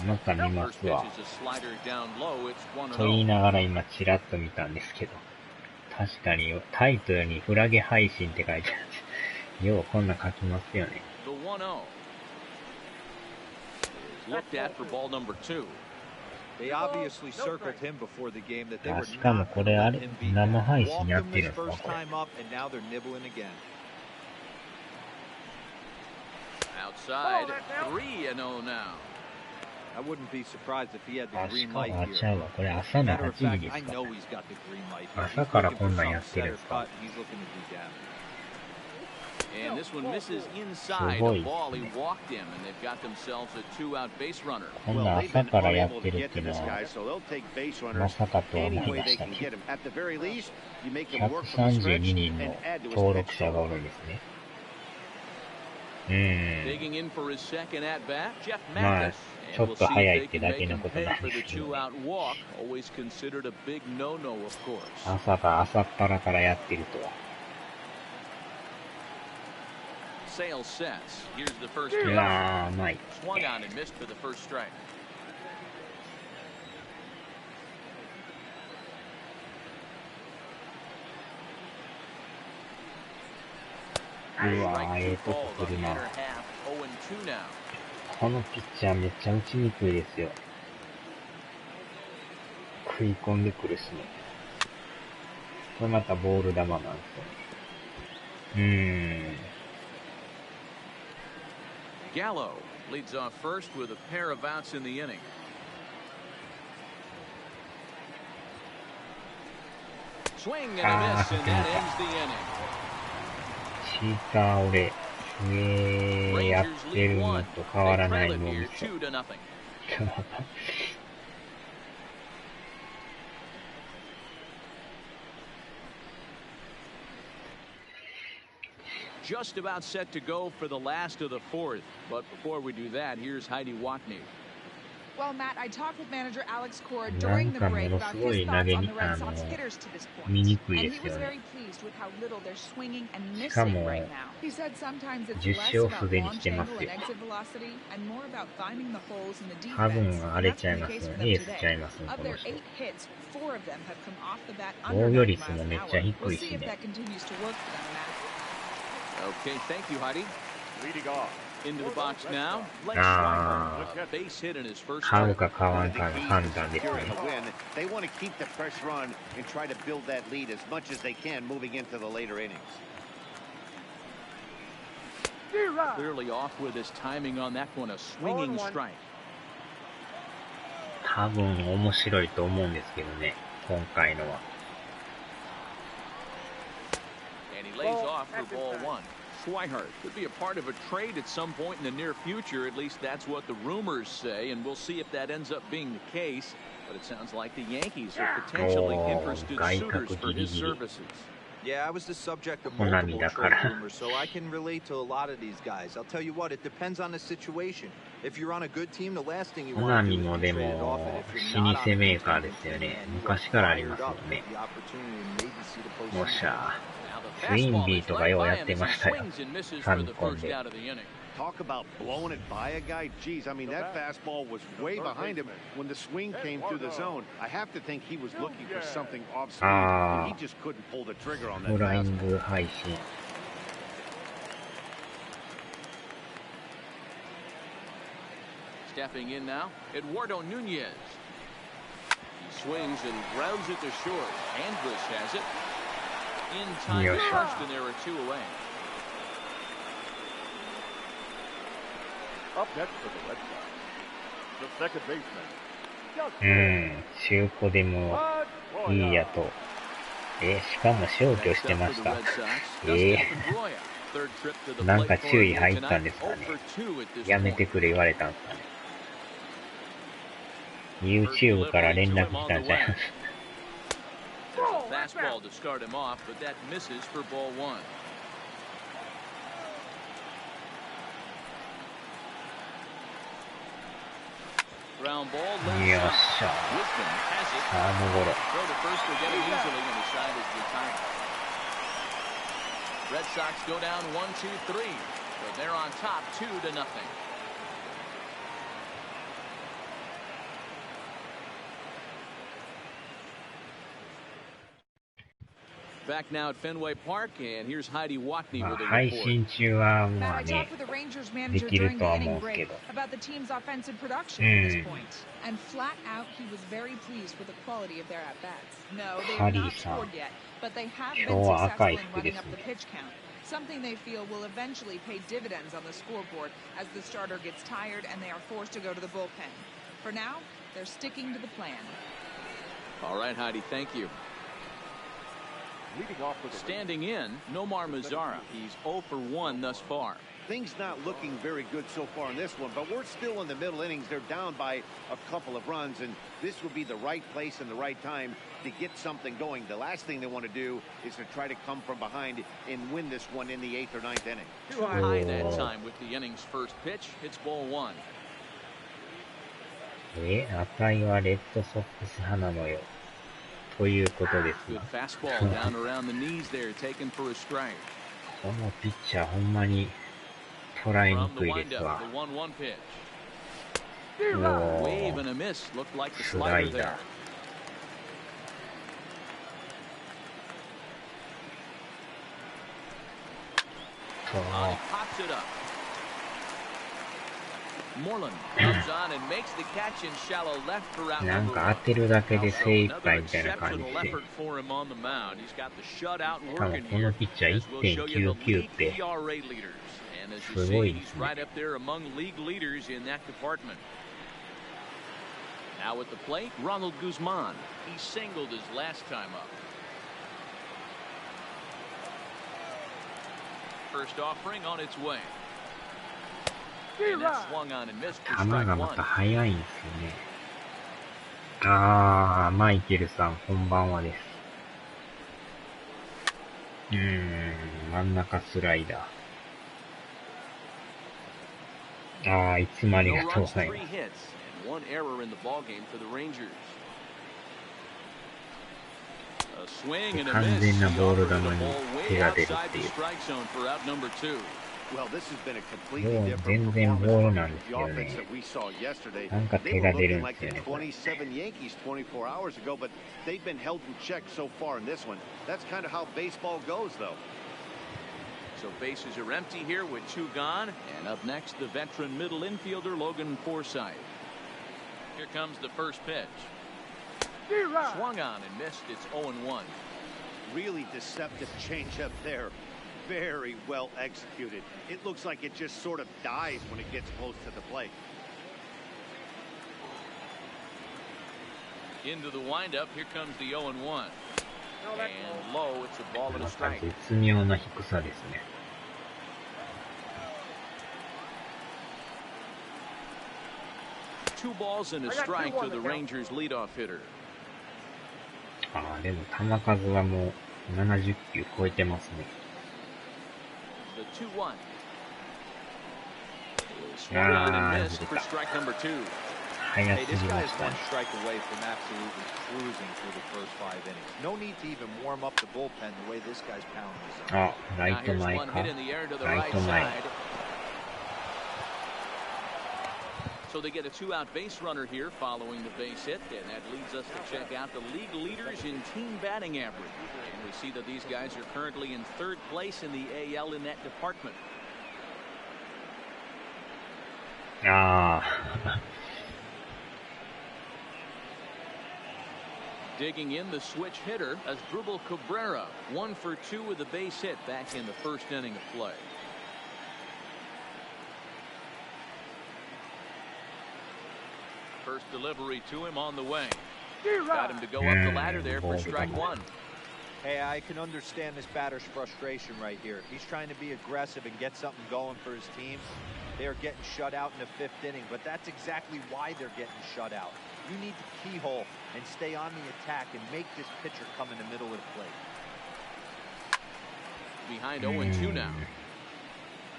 また見ま First す pitch わ。 is a slider down low. It's と言い 1-0. ながら今チラッと見たんですけど、確かにタイトルにフラゲ配信って書いてある。ようこんな書きますよね。The 1-0 is looked at for ball number 2. They obviously circled him before the game that they あ、 were しかも not こ going れ to あ let れ him beat 生 them. 配信 Walked やっ him てるん his ですか first これ。 time up, and now they're nibbling again. Outside, 3-0 now. I wouldn't be surprised if he had the あ、し green かも light あ、ちゃ here. うわ。これ朝の Matter 8 of 時 fact, です I か。 know he's got the green light here. 朝 He's から looking こ for んなん some やってるん center ですか。 cut. He's looking to do damage. And this one misses inside the ball. He walked him, and they've got themselves a 2-out base runner. こんな朝からやってるっていうのはまさかとは思いましたけど、132人の登録者がおるんですね。Digging in for his second at bat, Jeff まあ Mathis. ちょ And っ we'll と see 早い if って they だ can け make の him こと pay なん for で the すけどね。 2-out walk. Always considered a big no-no, of course. 朝っぱらからやってるとは。Sale sets. Here's the first う pitch. わー、うまい。 Swung on and missed for the first strike. うわー、ええとこ来るな。このピッチャーめっちゃ打ちにくいですよ。食い込んでくるしね。これまたボール球なんですよね。Gallo leads off first with a pair of outs in the inning. Swing and a miss, and that ends the inning. シーター俺、上やってるのと変わらないのを見せ2-0. Just about set to go for the last of the fourth. But before we do that, here's Heidi Watney. Well, Matt, I talked with manager Alex Cora during the break about his thoughts on the Red Sox hitters to this point. And he was very pleased with how little they're swinging and missing right now. He said sometimes it's less about launch angle and exit velocity and more about finding the holes in the defense. And that's been the case for them today. Of their 8 hits, 4 of them have come off the bat under 90 miles an hour. We'll see if that continues to work for them, Matt. Okay, thank you, Heidi. Leading off. Into the box now. Base hit in his first 買う start. か買わんかの判断ですね。 They want to keep the fresh run and try to build that lead as much as they can moving into the later innings. Clearly off with his timing on that one, a swinging strike. 多分面白いと思うんですけどね、今回のは。And he lays off for ball 1. Swihart could be a part of a trade at some point in the near future. At least that's what the rumors say, and we'll see if that ends up being the case. But it sounds like the Yankees are potentially interested suitors for his services. Yeah, I was the subject of multiple trade rumors, so I can relate to a lot of these guys. I'll tell you what, it depends on the situation. If you're on a good team, the last thing you want to do is be traded off, and if you're not on a good team, then you want to fire it up with the opportunity to maybe see the postseason. ツインビーとかようやってましたよ。ファミコンで。 Talk about blowing it by a guy. Geez, I mean, that fastball was way behind him when the swing came through the zone. I have to think he was looking for something off speed, and he just couldn't pull the trigger on that フライン fastball. グ配信。Stepping in now, Eduardo Nunez. He swings and grounds it to short. Andrus has it. In time to first, and there are 2 away. Up next for the Red Sox, the second baseman. 中古でもいいやと。しかも消去してました。なんか注意入ったんですかね。やめてくれ言われたんですかね。YouTube から連絡来たんじゃないFastball to start him off, but that misses for ball 1. Ground ball. Wisdom has it. Throw to first will get it easily, and the side is retired. Red Sox go down 1-2-3, but they're on top 2-0. Back now at Fenway Park, and here's Heidi Watney with a report. 配信中はまあね、できるとは思うんですけど。About the team's offensive production at this point, and flat out, he was very pleased with the quality of their at bats. No, they have not scored yet, but they have been successful in running up the pitch count. Something they feel will eventually pay dividends on the scoreboard as the starter gets tired and they are forced to go to the bullpen. For now, they're sticking to the plan. All right, Heidi, thank you. Standing in, Nomar Mazara. He's 0 for 1 thus far. Things not looking very good so far in this one, but we're still in the middle innings. They're down by a couple of runs, and this would be the right place and the right time to get something going. The last thing they want to do is to try to come from behind and win this one in the 8th or 9th inning. Too high that time with the inning's first pitch. It's ball 1. 赤いはレッドソックス派なのよ。ということですが。このピッチャーほんまに捉えにくいですわ。スライダー。なんか当てるだけで精一杯みたいな感じで。しかもこのピッチャー 1.99 ってすごいですね。Now at the plate, Ronald Guzman. He singled his last time up. First offering on its way. 球がまた速いんですよね。マイケルさん、こんばんはです。真ん中スライダー。いつもありがとうございます。完全なボール球に手が出るっていう。全然ボールなんですよね。なんか手が出るんですよね。So bases are empty here with 2 gone, and up next the veteran middle infielder Logan Forsythe. Here comes the first pitch. Swung on and missed. It's 0-1. Really deceptive changeup there. Very well executed. It looks like it just sort of dies when it gets close to the plate. Into the windup, here comes the 0-1. And low, it's a ball and a strike. 絶妙な低さですね。2 balls and a strike to the Rangers leadoff hitter. でも球数はもう70球超えてますね。The 2-1. Swung on and missed for strike number 2. Hey, this guy's 1 strike away from absolutely cruising through the first 5 innings. No need to even warm up the bullpen the way this guy's pounding. ライト前か。ライト前。So they get a 2-out base runner here following the base hit, and that leads us to check out the league leaders in team batting average. And we see that these guys are currently in 3rd place in the AL in that department. ああ。Digging in the switch hitter as Drupal Cabrera, 1 for 2 with a base hit back in the first inning of play. First delivery to him on the way. Got him to go up the ladder there for strike one. Hey, I can understand this batter's frustration right here. He's trying to be aggressive and get something going for his team. They are getting shut out in the 5th inning, but that's exactly why they're getting shut out. You need to keyhole and stay on the attack and make this pitcher come in the middle of the plate. Behind 0-2 now.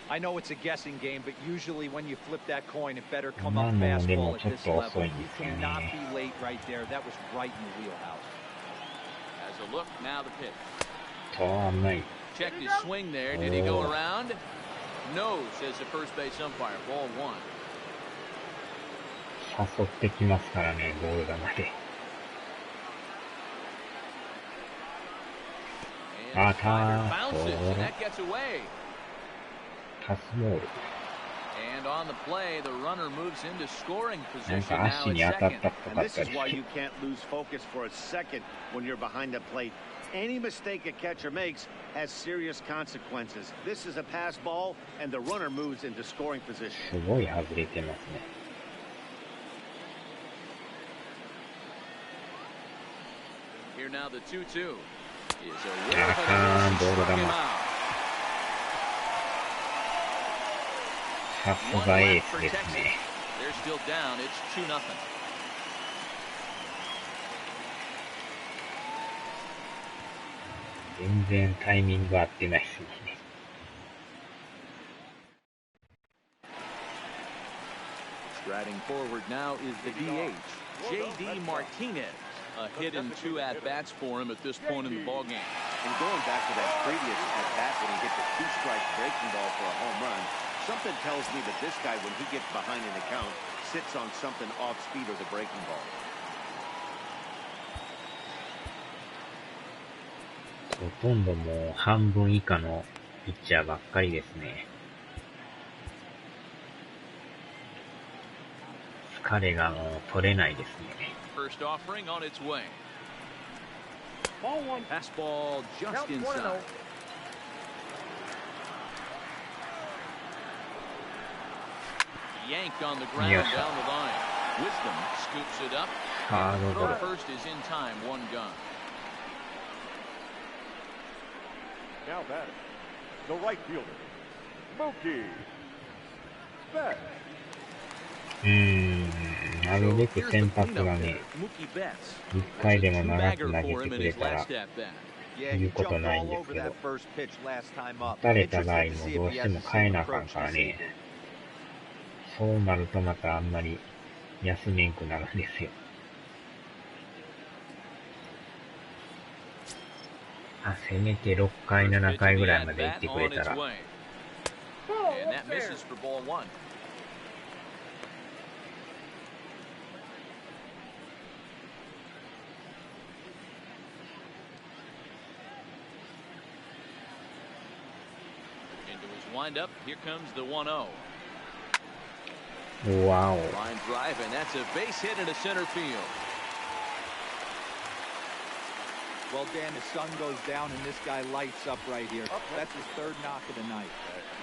I know it's a guessing game, but usually when you flip that coin, it better come up fastball at this level. You cannot be late right there. That was right in the wheelhouse. As a look, now the pitch. Nice. Checked his swing there. Did he go around? No, says the first base umpire. Ball 1. 誘ってきますからね、ボール球で。あたー、そう。パスボール。And on the play, the runner moves into scoring なん position か now 足 at に当たった second. っぽか And っ this た is り why して。 you can't lose focus for a second when you're behind the plate. Any mistake a catcher makes has serious consequences. This is a pass ball, and the runner moves into scoring position. すごい外れてますね。Here now the 2-2 is a whiff and struck him out. さすがエースですね。They're still down. It's 2-0. 全然タイミング合ってないですね。Striding forward now is the DH, J.D. Martinez. A hit and 2 at-bats for him at this point in the ballgame. And going back to that previous at-bat when he hit the 2-strike breaking ball for a home run, something tells me that this guy, when he gets behind in the count, sits on something off-speed or the breaking ball. ほとんどもう半分以下のピッチャーばっかりですね。疲れがもう取れないですね。First offering on its way. Fastball just inside. Yanked on the ground down the line. Wisdom scoops it up. Throw first is in time, 1 gun. Now batting, the right fielder, Mookie Betts. なるべく先発がね、1回でも長く投げてくれたら言うことないんですけど、打たれた場合もどうしても変えなあかんからね、そうなるとまたあんまり休めんくなるんですよ。せめて6回、7回ぐらいまで行ってくれたら。Wind up. Here comes the 1-0. Wow. Line drive, and that's a base hit into center field. Well, Dan, the sun goes down, and this guy lights up right here. That's his 3rd knock of the night.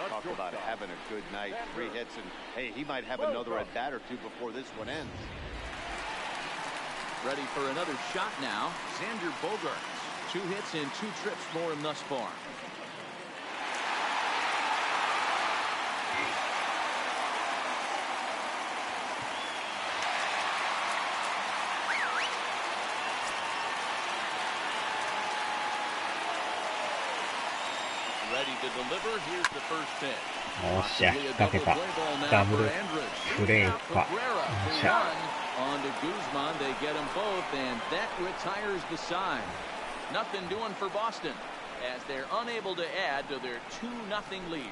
Talk about having a good night. 3 hits, and hey, he might have another at bat or 2 before this one ends. Ready for another shot now. Xander Bogaerts. 2 hits and 2 trips for him thus far. Ready to deliver. Here's the first pitch. よっしゃ、引っ掛けた。ダブルプレーか。よっしゃ。On to Guzman, they get them both, and that retires the side. Nothing doing for Boston as they're unable to add to their 2-0 lead.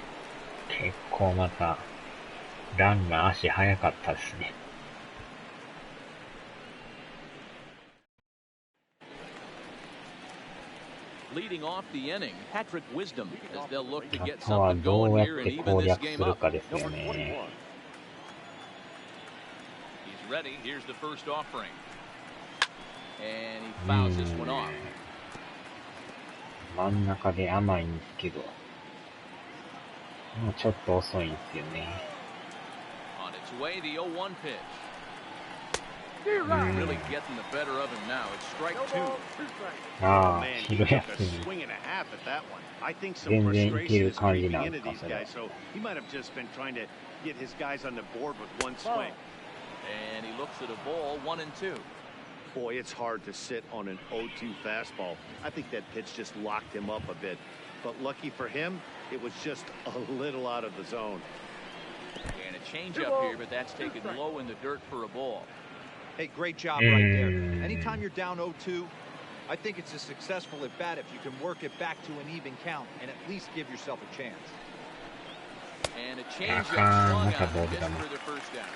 結構またランナー足速かったですね。Leading off the inning, Patrick Wisdom, as they'll look to get あとは something ど going うやっ here and て even 攻 this 略 game する up. かですよね。ready. Here's the first offering. And he fouls this one off. 真ん中で甘いんですけど、もうちょっと遅いんですよね。On its way, the 0-1 pitch. Really getting the better of him now. It's strike two. ああ、昼休み。全然いける感じなんですか、それは。So he might have just been trying to get his guys on the board with one swing. And he looks at a ball, 1-2. Boy, it's hard to sit on an 0-2 fastball. I think that pitch just locked him up a bit. But lucky for him, it was just a little out of the zone. And a changeup here, but that's taken low in the dirt for a ball. Hey, great job right there. Anytime you're down 0-2, I think it's a successful at bat if you can work it back to an even count and at least give yourself a chance. And a changeup swung out just for the first down.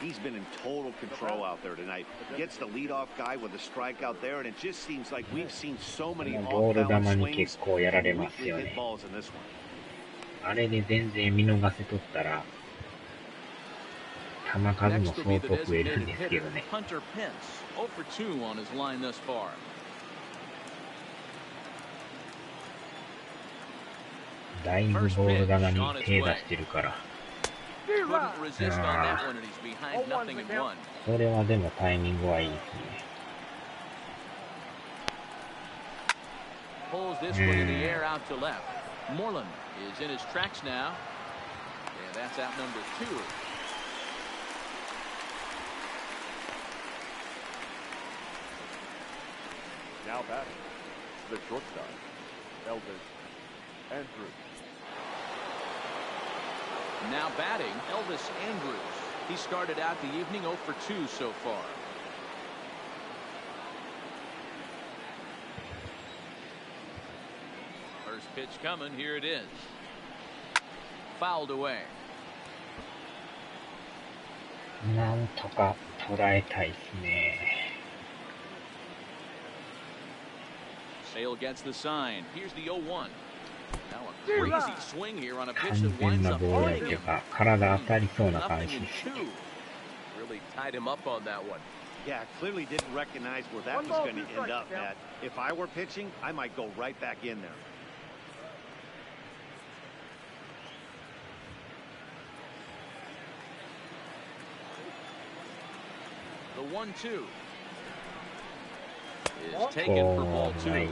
He's been in total control out there tonight. Gets the leadoff guy with a strikeout there, and it just seems like we've seen so many off-balance swings and weak hit balls in this one. あれで全然見逃せとったら、球数も相当増えるんですけどね。Hunter Pence, 0 for 2 on his line thus far. だいぶボール球に手出してるから。Couldn't resist on that one, and he's behind 0-1. それはでもタイミングはいいですね。Pulls this one in the air out to left. Moreland is in his tracks now. And that's out number 2. Now batting, the shortstop, Elvis Andrews. Now batting, Elvis Andrews. He started out the evening 0 for 2 so far. First pitch coming. Here it is. Fouled away. なんとか捉えたいですね。Sale gets the sign. Here's the 0-1. Now a crazy swing here on a pitch that winds up hurting him. Really tied him up on that one. Yeah, clearly didn't recognize where that was going to end up, Matt. If I were pitching, I might go right back in there. The 1-2 is taken for ball 2.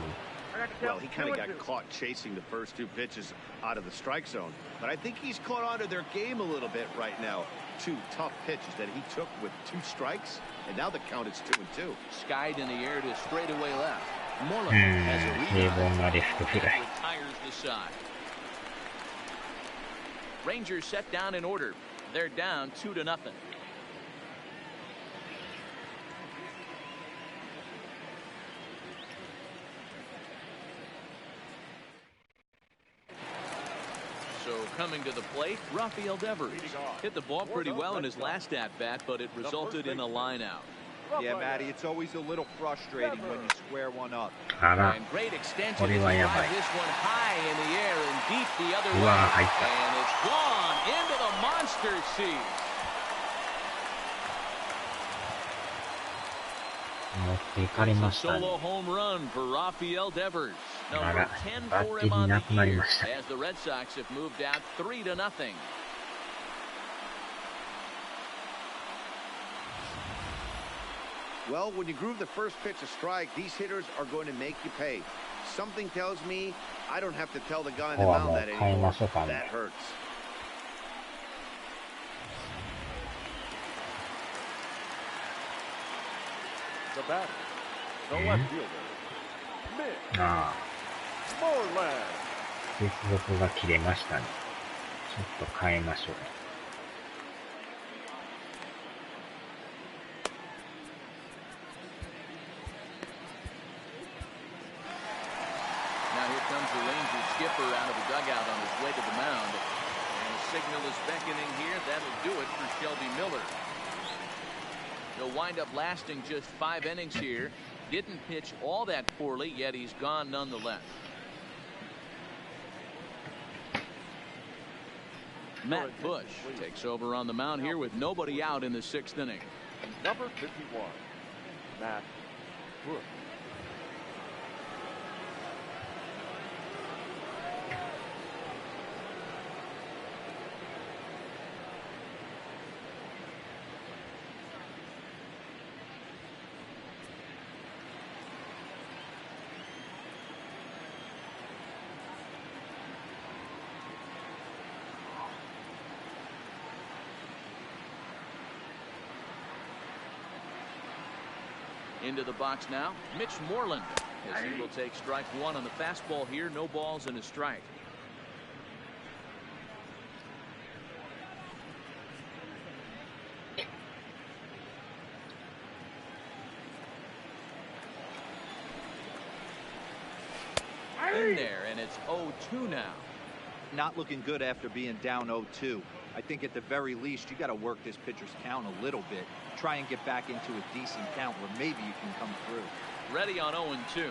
Well, he kind of got caught chasing the first 2 pitches out of the strike zone. But I think he's caught onto their game a little bit right now. 2 tough pitches that he took with 2 strikes, and now the count is 2-2. Skied in the air to straightaway left. Moreland has a rebound. Retires the side. Rangers set down in order. They're down 2-0. So coming to the plate, Rafael Devers hit the ball pretty well in his last at-bat, but it resulted in a line-out. Yeah, Matty, it's always a little frustrating when you square one up. And great extension as he drives this one high in the air and deep the other way. And it's gone into the monster seat. 持っていかれましたね。 Solo home run for Rafael Devers. あら、バッテリーなくなりました。 As the Red Sox have moved out 3-0. Well, when you groove the first pitch a strike, these hitters are going to make you pay. Something tells me I don't have to tell the guy on the mound that anymore. That hurts. The batter, the left fielder, Moreland. 接続が切れましたね。ちょっと変えましょう。Now here comes the Rangers skipper out of the dugout on his way to the mound. And the signal is beckoning here. That'll do it for Shelby Miller. He'll wind up lasting just 5 innings here. Didn't pitch all that poorly, yet he's gone nonetheless. Matt Bush takes over on the mound here with nobody out in the 6th inning. Number 51, Matt Bush. Into the box now, Mitch Moreland, as he will take strike one on the fastball here. No balls and a strike. In there, and it's 0-2 now. Not looking good after being down 0-2. I think at the very least you got to work this pitcher's count a little bit. Try and get back into a decent count where maybe you can come through. Ready on 0-2.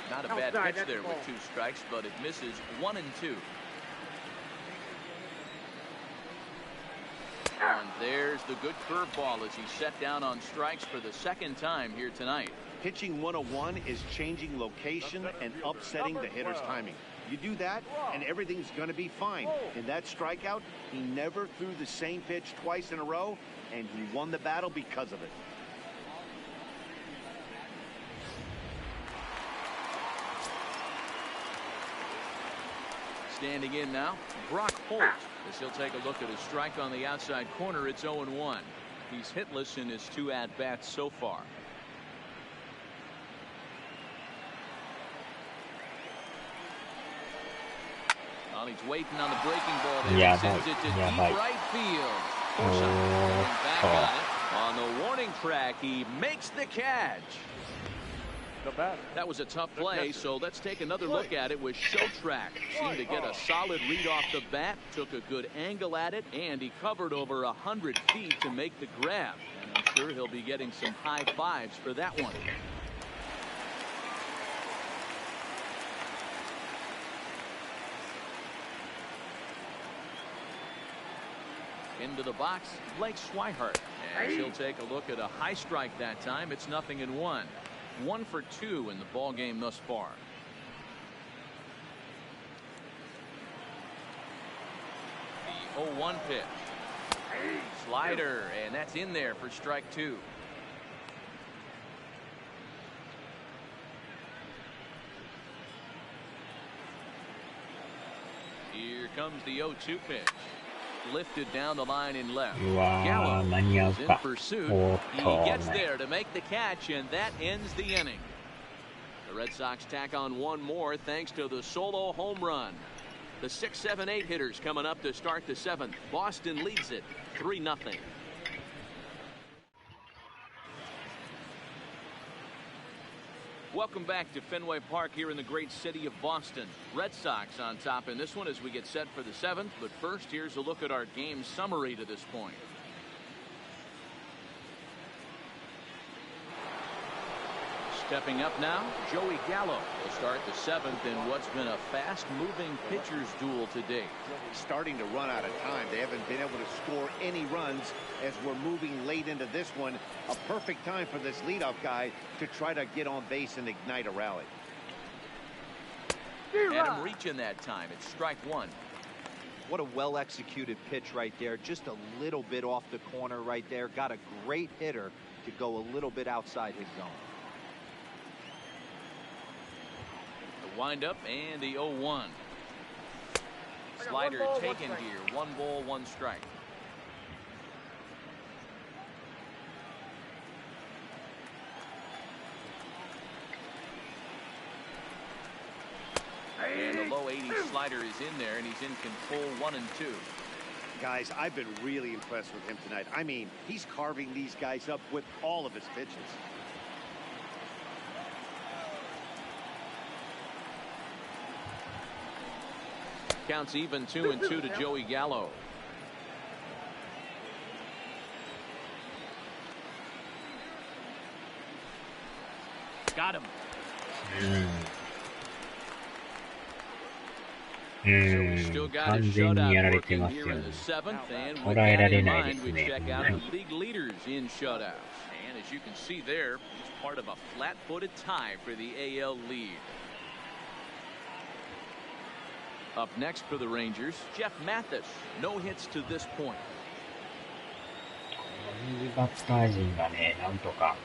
Not a bad pitch there with 2 strikes, but it misses 1-2. And there's the good curveball as he's set down on strikes for the 2nd time here tonight. Pitching 101 is changing location and upsetting the hitter's timing. You do that, and everything's going to be fine. In that strikeout, he never threw the same pitch twice in a row, and he won the battle because of it. Standing in now, Brock Holt, as he'll take a look at his strike on the outside corner. It's 0-1. He's hitless in his 2 at-bats so far. He's waiting on the breaking ball there. Yeah, sends it to deep right field. Back on it. On the warning track, he makes the catch. That was a tough play, so let's take another look at it with Show Track. Seemed to get a solid read off the bat, took a good angle at it, and he covered over 100 feet to make the grab. And I'm sure he'll be getting some high fives for that one. Into the box, Blake Swihart, and he'll take a look at a high strike that time. It's 0-1. 1 for 2 in the ball game thus far. The 0-1 pitch. Slider, and that's in there for strike 2. Here comes the 0-2 pitch. Lifted down the line in left. Gallo is in pursuit. He gets there to make the catch, and that ends the inning. The Red Sox tack on one more thanks to the solo home run. The 6, 7, 8 hitters coming up to start the 7th. Boston leads it 3-0. Welcome back to Fenway Park here in the great city of Boston. Red Sox on top in this one as we get set for the 7th. But first, here's a look at our game summary to this point. Stepping up now, Joey Gallo will start the 7th in what's been a fast-moving pitcher's duel today. Starting to run out of time. They haven't been able to score any runs as we're moving late into this one. A perfect time for this leadoff guy to try to get on base and ignite a rally. Had him reaching that time. It's strike 1. What a well-executed pitch right there. Just a little bit off the corner right there. Got a great hitter to go a little bit outside his zone. Wind up and the 0-1. Slider taken here. 1 ball, 1 strike. And the low 80 slider is in there, and he's in control 1-2. Guys, I've been really impressed with him tonight. I mean, he's carving these guys up with all of his pitches. Counts even 2-2 to Joey Gallo. Got him. 完全にやられてますよね。捉えられないですね。Part of a flat-footed tie for the AL lead. Up next for the Rangers, Jeff Mathis. No hits to this point. 右バッター陣がね、なんとか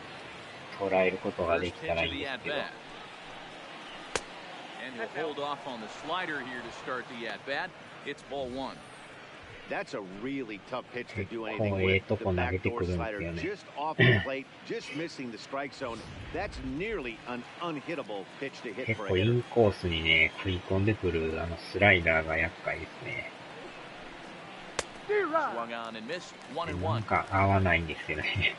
捉えることができたらいいんですけど。And he'll hold off on the slider here to start the at-bat. It's ball one. That's a really tough pitch to do anything with. The backdoor slider just off the plate, just missing the strike zone. That's nearly an unhittable pitch to hit 結 for a 構イ hitter. ンコースにね、食い込んでくるスライダーが厄介ですね。Swung on and missed. 1 and なん 1. か合わないんですよね。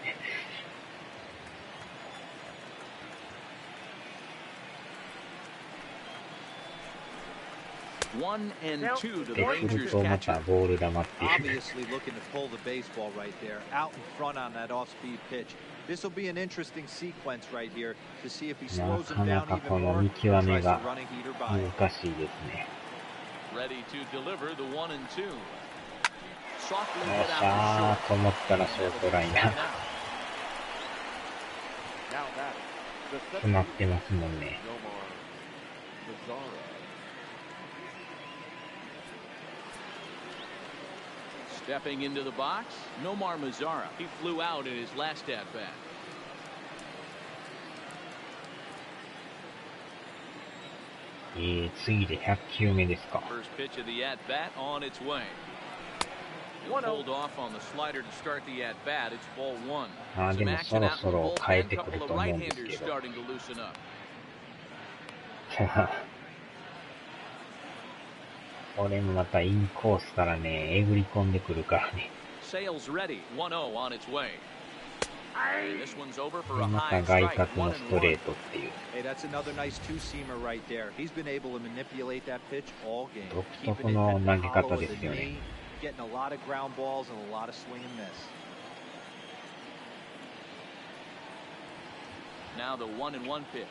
1 and 2 to the で、振る Rangers とま catcher. たボール球っていう。 Obviously looking to pull the baseball right there, out in front on that off-speed pitch. This will be an interesting sequence right here to see if he な slows か him な down か even この more 見 or 極 tries め to が run a heater by. 難しいですね。 Ready to deliver the 1 and 2. Softly よっ hit し out ゃ to ーと思ったらショートライナー。 Now that 詰まってますもんね。 Nomar Mazara. Stepping into the box, Nomar Mazara. He flew out in his last at-bat. 次で100球目ですか。 First pitch of the at-bat on its way. He'll hold off on the slider to start the at-bat. It's ball one. で Some もそ action ろ out そ in the ろ変え bullpen. てくる Couple と of 思うんです right-handers けど。 starting to loosen up. これもまたインコースからね、えぐり込んでくるからね。 Sales ready. 1-0 on its way. This one's over for で a また high 外 strike. 角の 1ス and トレー 1. トっていう。 Hey, that's another nice two-seamer right there. He's been able to manipulate that pitch all game. 独 Keeping 特 it の at 投 the げ hollow 方 of で the すよね。 knee, getting a lot of ground balls and a lot of swing and miss. Now the 1 and 1 pitch.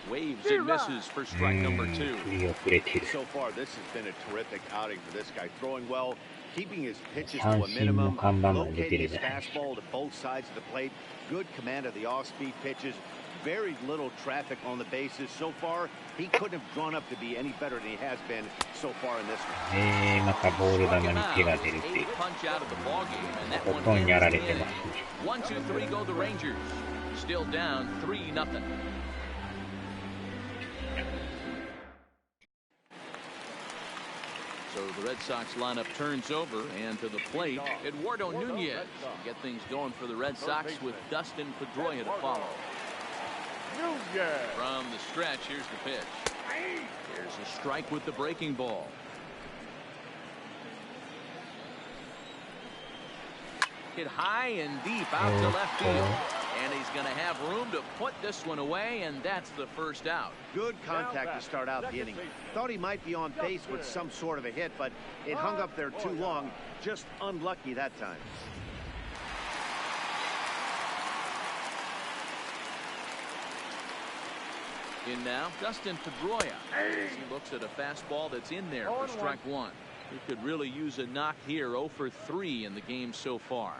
Waves and misses for strike number 2. 振り遅れてる。 So far, this has been a terrific outing for this guy. Throwing well, keeping his pitches to 三 a 振の minimum, 看板まで出て locating る his じゃないですか。 fastball to both sides of the plate, good command of the off-speed pitches, very little traffic on the bases. So far, he couldn't have drawn up to be any better than he has been so far in this one. またボール球に手が出るっていう。 Punch out of the ball game, and that ほ one とんどやら ends れ the てま inning. すね。 1, 2, 3 go the Rangers. Still down 3-0. So the Red Sox lineup turns over, and to the plate, Eduardo Nunez to get things going for the Red Sox with Dustin Pedroia to follow. From the stretch, here's the pitch. Here's a strike with the breaking ball. Hit high and deep out to left field. And he's going to have room to put this one away, and that's the first out. Good contact to start out the inning. Thought he might be on base with some sort of a hit, but it hung up there too long. Just unlucky that time. In now, Dustin Pedroia. He looks at a fastball that's in there for strike one. He could really use a knock here. 0 for 3 in the game so far.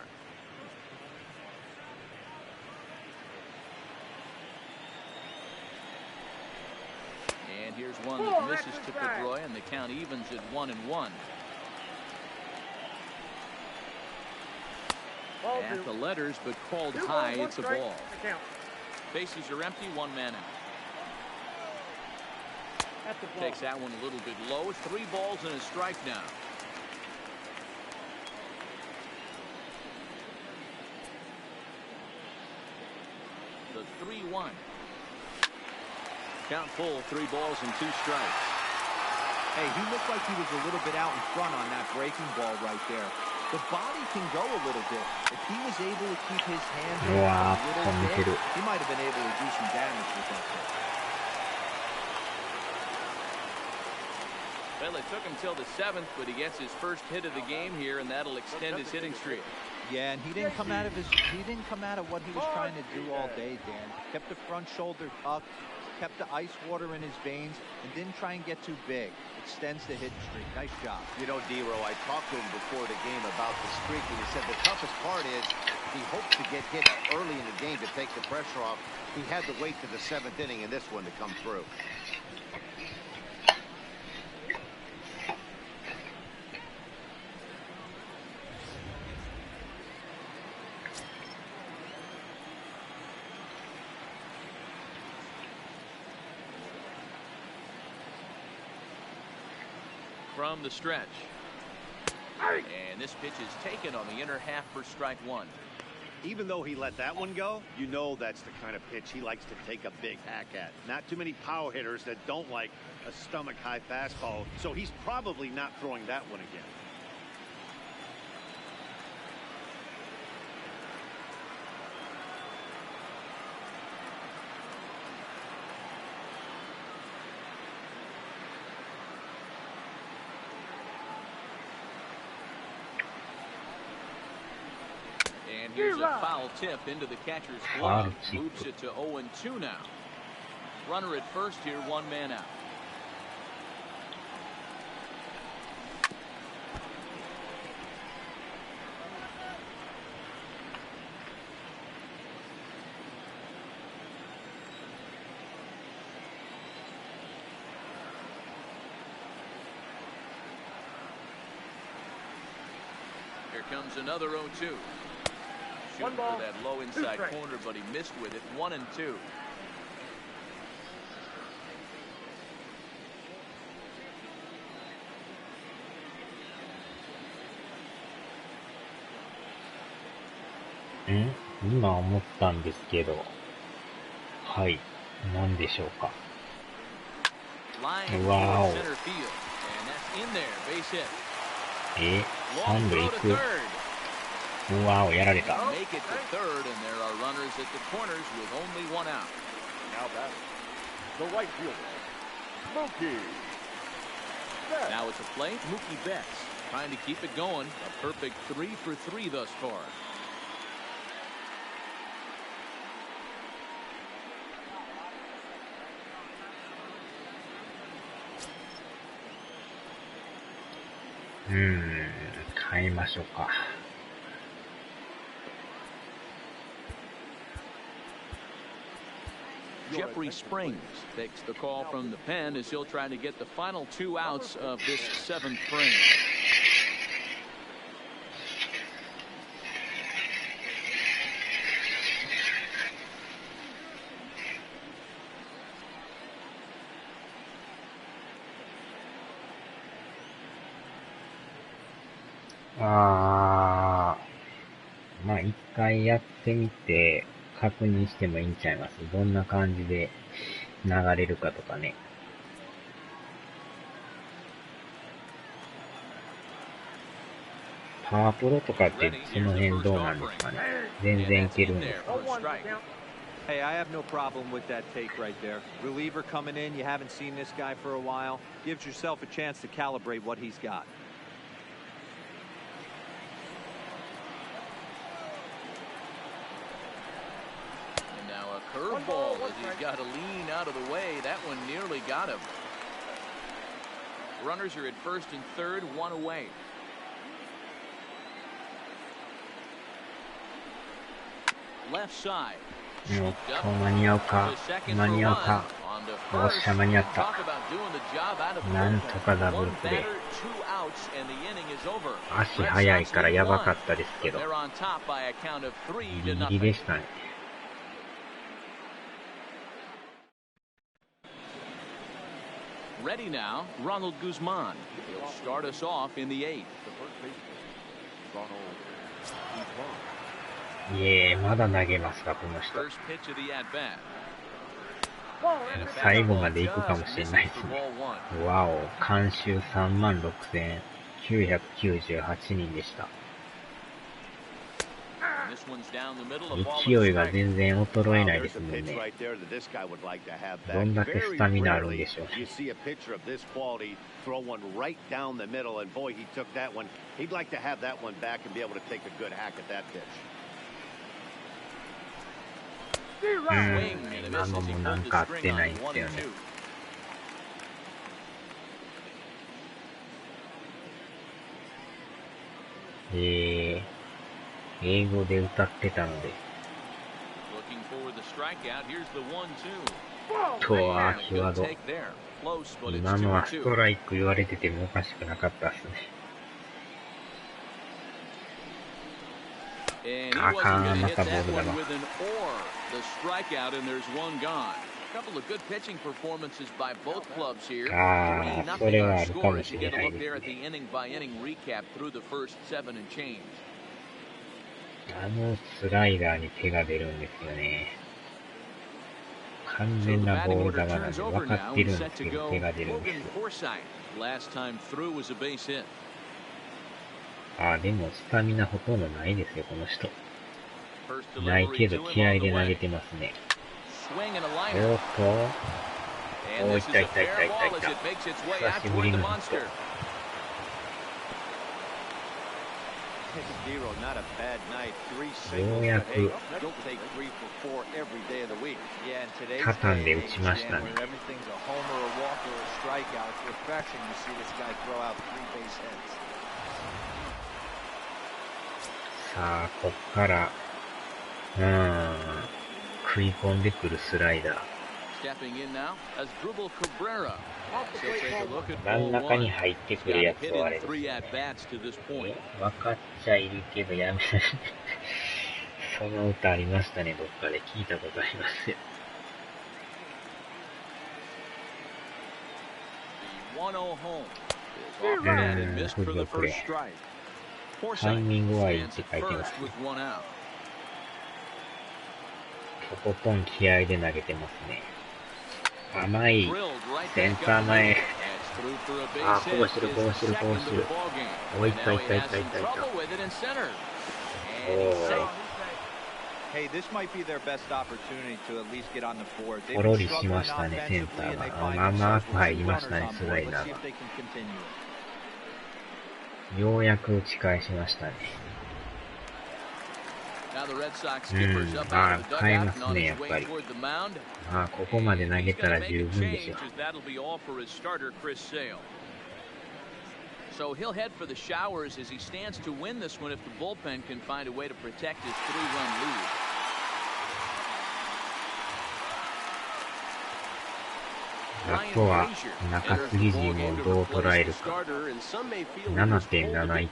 And here's one that misses to Pedroia, and the count evens at 1 and 1. At the letters, but called high. It's a ball. Bases are empty. 1 man out. Takes that one a little bit low. 3 balls and a strike now. The 3-1. Count full, 3 balls and 2 strikes. Hey, he looked like he was a little bit out in front on that breaking ball right there. The body can go a little bit. If he was able to keep his hand in a little bit, he might have been able to do some damage with that pitch. Well, it took him till the 7th, but he gets his first hit of the game here, and that'll extend his hitting streak. Yeah, and he didn't come out of what he was trying to do all day, Dan. Kept the front shoulder tucked, kept the ice water in his veins and didn't try and get too big. Extends the hitting streak. Nice job. You know, D-Row, I talked to him before the game about the streak, and he said the toughest part is he hopes to get hit early in the game to take the pressure off. He had to wait to the 7th inning in this one to come through. From the stretch. And this pitch is taken on the inner half for strike one. Even though he let that one go, you know that's the kind of pitch he likes to take a big hack at. Not too many power hitters that don't like a stomach-high fastball, so he's probably not throwing that one again. And here's a foul tip into the catcher's glove. Moves it to 0-2 now. Runner at first here, one man out. Here comes another 0-2. Shooting for that low inside corner, but he missed with it. 1-2.今思ったんですけど、はい、何でしょうか。わお。三塁行く。わお、やられた。Make it to third, and there are runners at the corners with only one out. Now that's the right fielder, Mookie. Now it's a play, Mookie Betts, trying to keep it going. A perfect 3 for 3 thus far. Hmm, 変えましょうか。Jeffrey Springs takes the call from the pen as he'll try to get the final 2 outs of this 7th frame.まあ一回やってみて確認してもいいんちゃいます。どんな感じで流れるかとかね。パワープロとかってその辺どうなんですかね。全然いけるんですか。Hey, I have no problem with that take right there. Reliever coming in, you haven't seen this guy for a while. Gives yourself a chance to calibrate what he's got. Curveball as he's got to lean out of the way. That one nearly got him. Runners are at first and third, one away. Left side. 間に合うか。間に合うか。よっしゃ、間に合った。なんとかダブルプレー。足速いからやばかったですけど。ギリギリでしたね。Ready now, Ronald Guzman. He'll start us off in the 8th. まだ投げますか、この人。最後まで行くかもしれないですね。わお、観衆36,998人でした。勢いが全然衰えないですもんね。どんだけスタミナあるんでしょうね。今のもなんか合ってないんですよね。英語で歌ってたので。際ど。今のはストライク言われててもおかしくなかったっすね。あかん、またボールだわ。それはあるかもしれないですね。スライダーに手が出るんですよね。完全なボール球なんで分かってるんですけど手が出るんですよ。でもスタミナほとんどないですよ、この人。ないけど気合で投げてますね。おっと、いたいたいたいたいた。久しぶりのヒット。ようやく畳んで打ちましたね。さあ、こっから食い込んでくるスライダー。真ん中に入ってくるやつはあれですね。分かっちゃいるけどやめない。その歌ありましたね、どっかで聞いたことありますよ。フルプレー。タイミングはいいって書いてます、ね。とことん気合で投げてますね。甘い。センター前。こぼしてる。おいったいった。ポロリしましたね、センターが。まあまあ入りましたね、スライダーが。ようやく打ち返しましたね。変えますね、やっぱり。ここまで投げたら十分でしょ。So he'll head for the showers as he stands to win this one if the bullpen can find a way to protect his 3-run lead. あとは中継ぎ陣をどう捉えるか。7.71。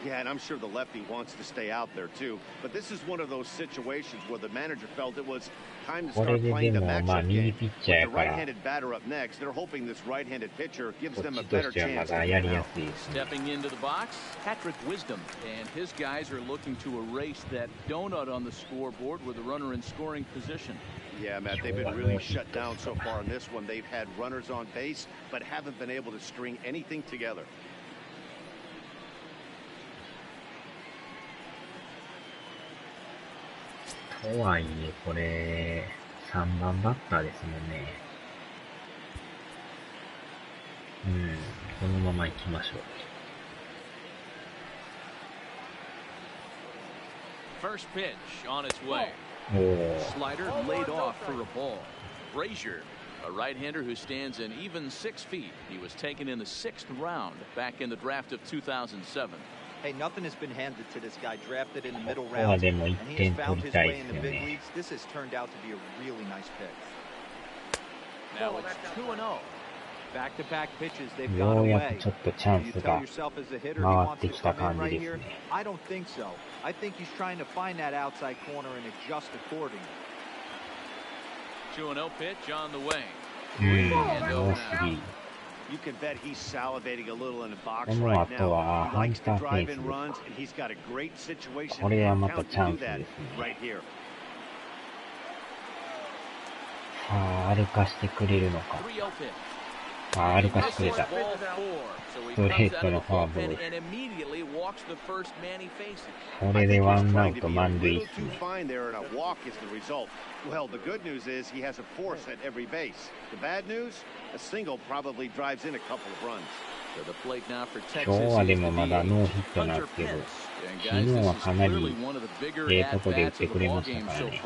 Yeah, and I'm sure the lefty wants to stay out there too. But this is one of those situations where the manager felt it was time to start playing the matchup game. With the right-handed batter up next, they're hoping this right-handed pitcher gives them a better chance. Stepping into the box, Patrick Wisdom, and his guys are looking to erase that donut on the scoreboard with a runner in scoring position. Yeah, Matt, they've been really shut down so far in this one. They've had runners on base, but haven't been able to string anything together. とはいえ、これ、3番バッターですもんね。このまま行きましょう。First pitch on its way. Slider laid off for a ball. Brazier, a right-hander who stands an even 6 feet. He was taken in the 6th round back in the draft of 2007. Hey, nothing has been handed to this guy. Drafted in the middle round, and he's found his way in the big leagues. This has turned out to be a really nice pick. Now it's 2-0. Back-to-back pitches, they've gone away. You tell yourself as a hitter he wants to come in right here. I don't think so. I think he's trying to find that outside corner and adjust accordingly. 2-0 pitch on the way. You can bet he's salivating a little in the box right now. He likes to drive in runs, and he's got a great situation and count to do that right here. 歩かしてくれるのか。歩かしてくれた。ストレートのフォアボール。これでワンアウト満塁ですね。Well, the good news is he has a force at every base. The bad news, a single probably drives in a couple of runs. 今日はでもまだノーヒットなんですけど、昨日はかなりとこで打ってくれましたからね。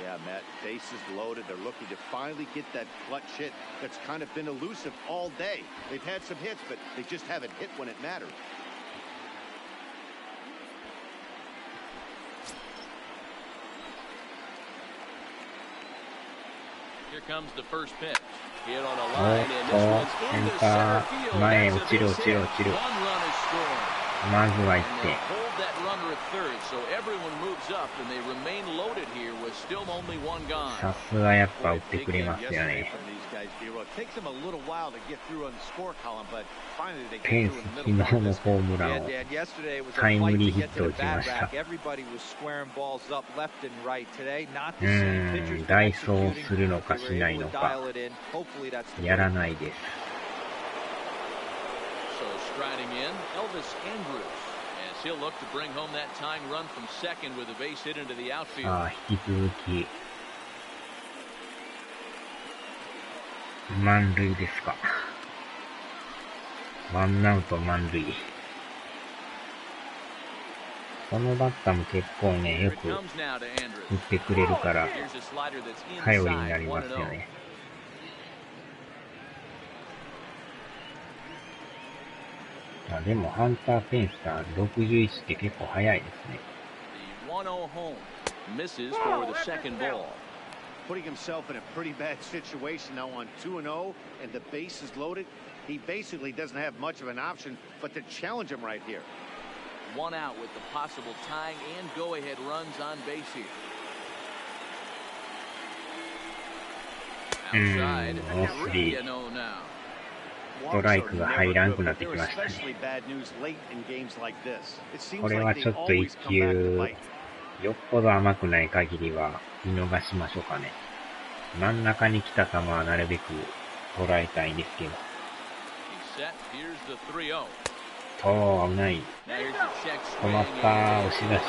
Yeah, Matt, bases loaded. They're looking to finally get that clutch hit that's kind of been elusive all day. They've had some hits, but they just haven't hit when it mattered. Here comes the first pitch. Hit on a line, and this one's into center field. 前落ちる落ちる落ちる。 One run is scored. まずは1 And 点。 they'll hold that runner at third, so everyone moves up, and they remain loaded here with still only one gone. さすがやっぱ打ってくれますよね。ペンス昨日のホームランをタイムリーヒットを打ちました。代走するのかしないのかやらないです。So striding in, Elvis Andrews, as he'll look to bring home that tying run from second with a base hit into the outfield. 引き続き満塁ですか。ワンアウト満塁。このバッターも結構ね、よく打ってくれるから頼りになりますよね。でもハンター・ペンサー61って結構早いですね。Putting himself in a pretty bad situation now on 2-0 and the base is loaded. He basically doesn't have much of an option but to challenge him right here. One out with the possible tying and go-ahead runs on base here. Outside, ストライクが入らんくなってきましたね。これはちょっと一球よっぽど甘くない限りは見逃しましょうかね。真ん中に来た球はなるべく捉えたいんですけど。危ない。止まった、押し出し。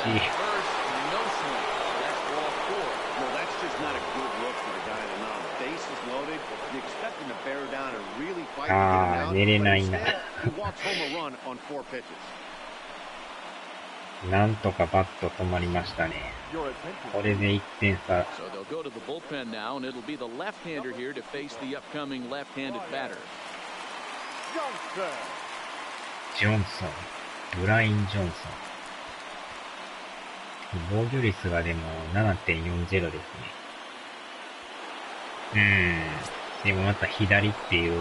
寝れないな。なんとかバット止まりましたね。これで1点差。ジョンソン、ブライン・ジョンソン。防御率がでも 7.40 ですね。でもまた左っていう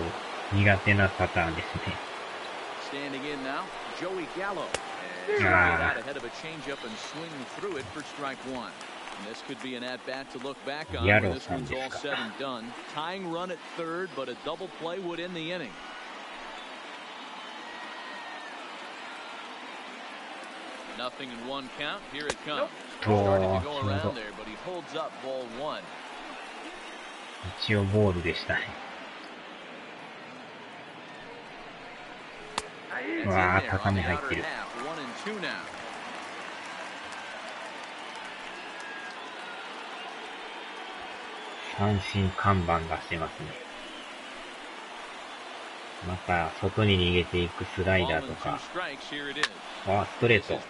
苦手なパターンですね。ギャロさんですか。Nothing in one count. Here it comes. 一応ボールでしたね。わあ、高め入ってる。三振看板出してますね。また外に逃げていくスライダーとか。ストレート。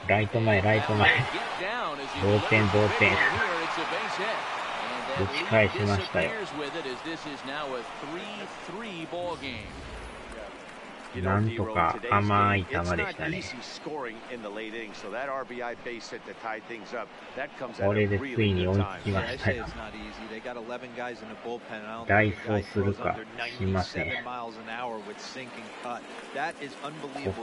ライト前、ライト前。同点。打ち返しましたよ。なんとか甘い球でしたね。これでついに追いつきましたよ。代走するかしません。こ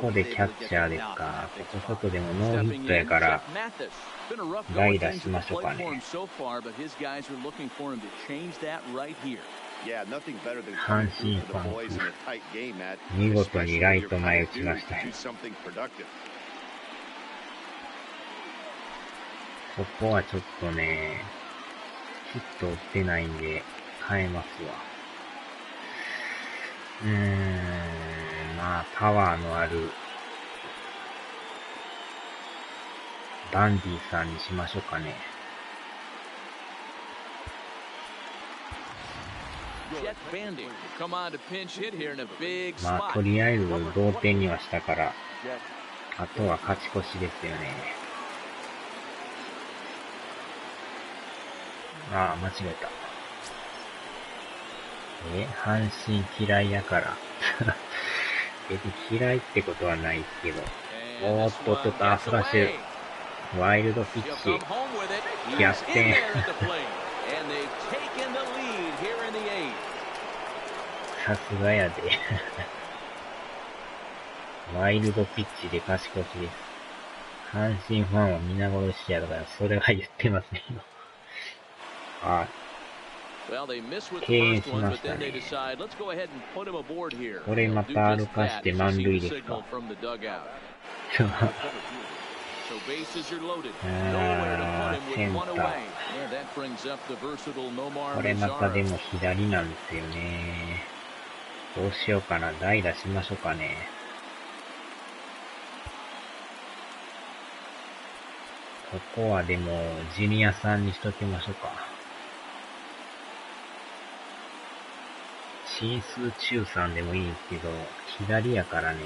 こでキャッチャーですか。ここ外でもノーヒットやから代打しましょうかね。阪神ファンク見事にライト前打ちましたよ。ここはちょっとねヒット打ってないんで変えますわ。まあパワーのあるバンディさんにしましょうかね。まあとりあえず同点にはしたからあとは勝ち越しですよね。ああ、間違えた。阪神嫌いやから。別に嫌いってことはないですけど。おーっとっとっと、あ、そらしてる。ワイルドピッチ。逆転。さすがやで。ワイルドピッチで勝ち越しです。阪神ファンは皆殺しやだから、それは言ってますね。はい。敬遠しましたね。これまた歩かして満塁ですか。センター。これまたでも左なんですよね。どうしようかな。代打しましょうかね。ここはでも、ジュニアさんにしときましょうか。シース中さんでもいいんですけど、左やからね。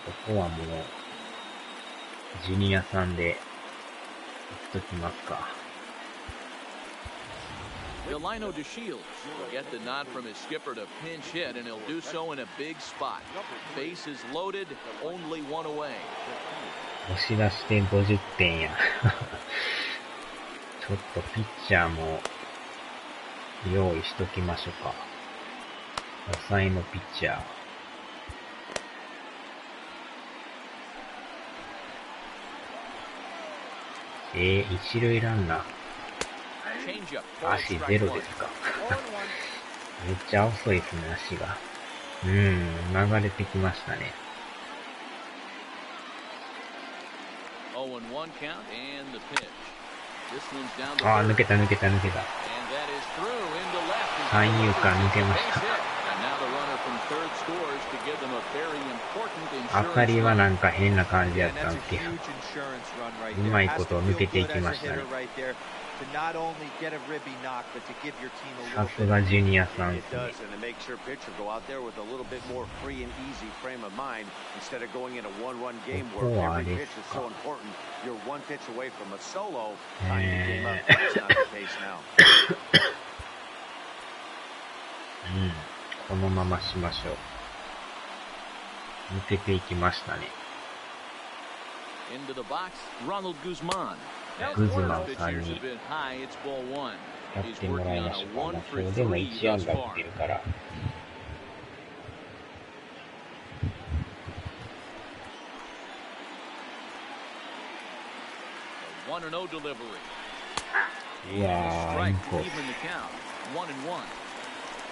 ここはもう、ジュニアさんで、打っときますか。Delino DeShields will get the nod from his skipper to pinch hit, and he'll do so in a big spot. Base is loaded, only one away. 押し出して50点や。ちょっとピッチャーも用意しときましょうか。抑えのピッチャー。一塁ランナー。足ゼロですか。めっちゃ遅いですね、足が。流れてきましたね。ああ、抜けた。三遊間抜けました。当たりはなんか変な感じやったんですけど、うまいこと抜けていきましたね。さすがジュニアさんですね。ここはあれですか。このまましましょう。抜けていきましたね。グズマンさんにやってもらいましょうか。今日でも1安打打ってるから。いやー、インコース。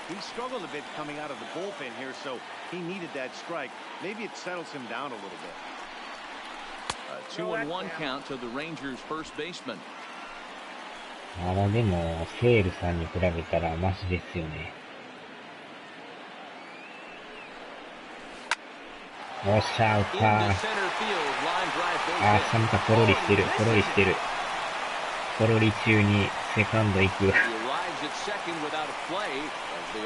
He struggled a bit coming out of the bullpen here, so he needed that strike. Maybe it settles him down a little bit. A 2-1 count to the Rangers' first baseman. まだでも、セールさんに比べたらマシですよね。おっしゃ、打った。あ、サムタポロリしてる。ポロリ中にセカンド行く。お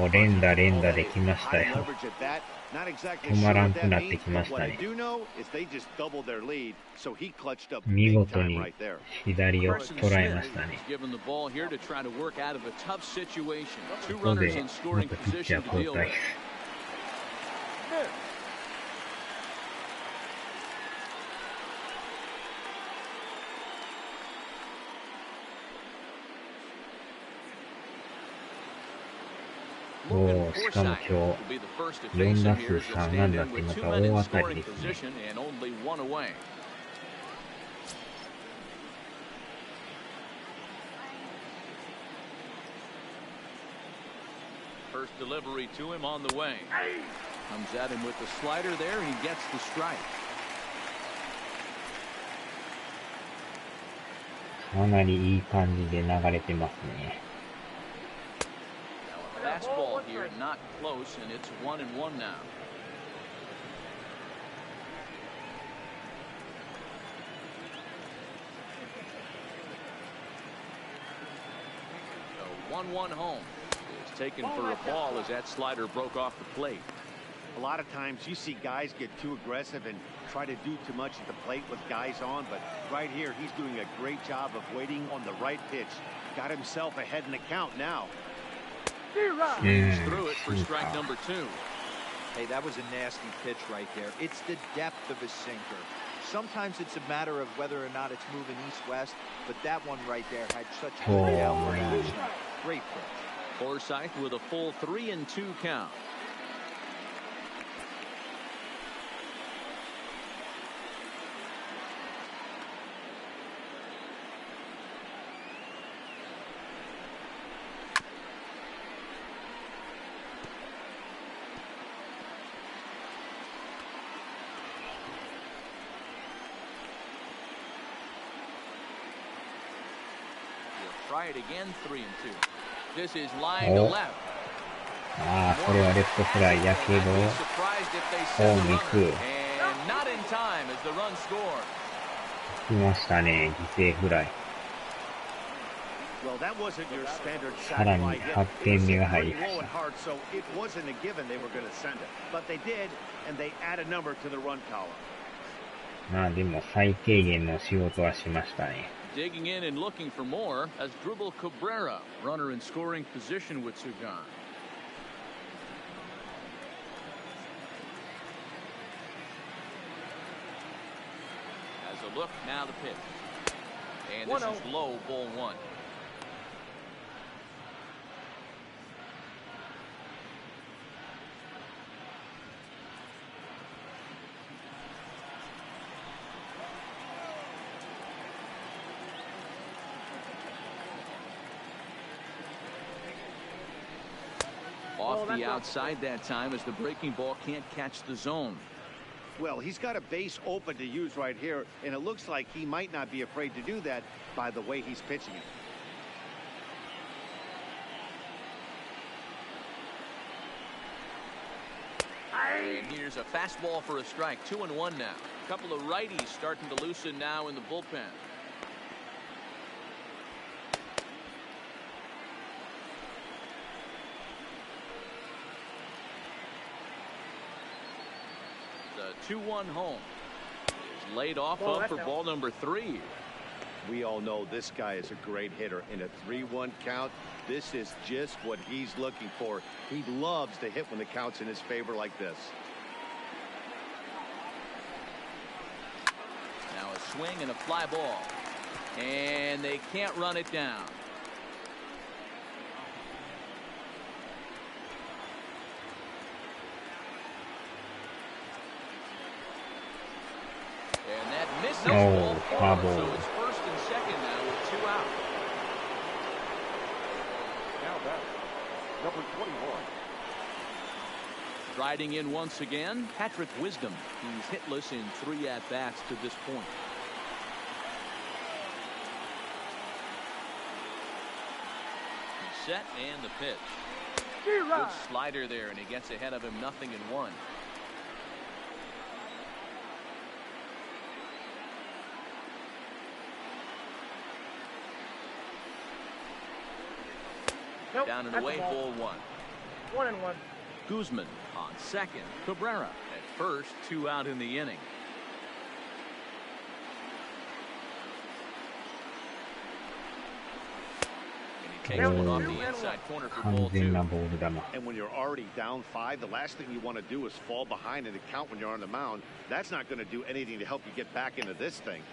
ー、連打で来ましたよ。止まらんくなってきましたね。見事に左を捉えましたね。ここでまたピッチャー交代。しかも今日4打数3安打ってまた大当たりですね。First delivery to him on the way. Comes at him with the slider there. He gets the strike. かなりいい感じで流れてますね。Fastball here, not close, and it's 1-1 now. So 1-1 home is taken for a ball as that slider broke off the plate. A lot of times you see guys get too aggressive and try to do too much at the plate with guys on, but right here he's doing a great job of waiting on the right pitch. Got himself ahead in the count now. Swings through it for strike number 2. Hey, that was a nasty pitch right there. It's the depth of his sinker. Sometimes it's a matter of whether or not it's moving east-west, but that one right there had such good downward action. Great pitch. Forsythe with a full 3-2 count. Try it again, 3-2. This is line to left. ああ、これはレフトフライやけど、ホーム行く。And not in time as the run scored. 来ましたね、犠牲フライ。Well, that wasn't your standard さらに8点目が入りました。So it wasn't a given they were going to send it, but they did, and they add a number to the run column. まあでも最低限の仕事はしましたね。Digging in and looking for more as Dribble Cabrera, runner in scoring position with Sugan. As a look, now the pitch. And this is low, ball 1. Off the outside that time as the breaking ball can't catch the zone. Well, he's got a base open to use right here, and it looks like he might not be afraid to do that by the way he's pitching it. And here's a fastball for a strike. 2-1 now. A couple of righties starting to loosen now in the bullpen. The 2-1 home is laid off up for ball number 3. We all know this guy is a great hitter. In a 3-1 count, this is just what he's looking for. He loves to hit when the count's in his favor like this. Now a swing and a fly ball. And they can't run it down. And that misses ball 4, so it's first and second now with 2 out. Now back, number 21. Riding in once again, Patrick Wisdom. He's hitless in 3 at-bats to this point. He's set and the pitch. Good slider there, and he gets ahead of him 0-1. Nope, down and away, ball 1. 1-1. Guzman on second. Cabrera at first, 2 out in the inning. And he takes one off the inside corner for ball 2. And when you're already down 5, the last thing you want to do is fall behind in the count when you're on the mound. That's not going to do anything to help you get back into this thing.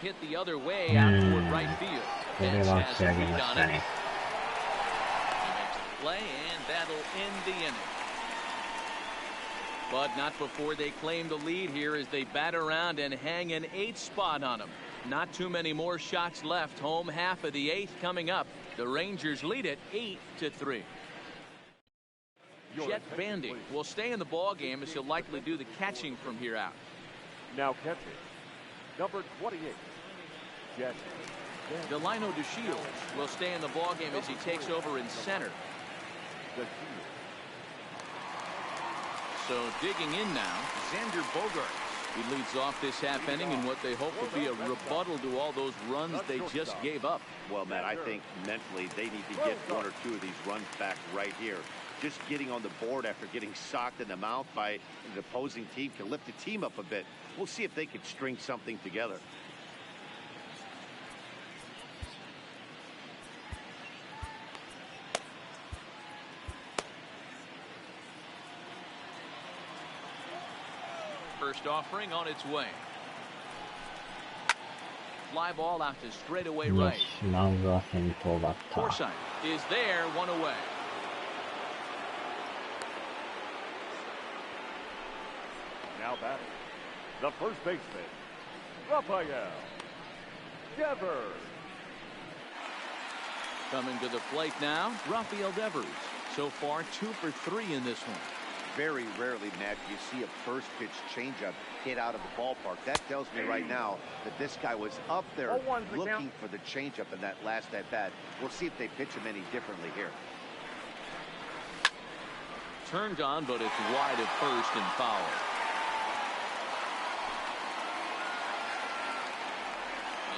Hit the other way out toward right field. Pence has a lead on it. He makes the play, and that'll end the inning. But not before they claim the lead here as they bat around and hang an 8th spot on them. Not too many more shots left. Home half of the 8th coming up. The Rangers lead it 8-3. Jet Bandy will stay in the ball game as he'll likely do the catching from here out. Now catching, number 28. Jet. Delino DeShields will stay in the ball game as he takes over in center. So digging in now, Xander Bogaerts. He leads off this half inning in what they hope will be a rebuttal to all those runs they just gave up. Well, Matt, I think mentally they need to get one or two of these runs back right here. Just getting on the board after getting socked in the mouth by an opposing team can lift the team up a bit. We'll see if they can string something together. First offering on its way. Fly ball out to straightaway right. Forsythe is there, one away. Now batting, the first baseman, Rafael Devers. Coming to the plate now, Rafael Devers. So far, 2 for 3 in this one. Very rarely, Matt, you see a first pitch changeup hit out of the ballpark. That tells me right now that this guy was up there looking for the changeup in that last at bat. We'll see if they pitch him any differently here. Turned on, but it's wide at first and foul.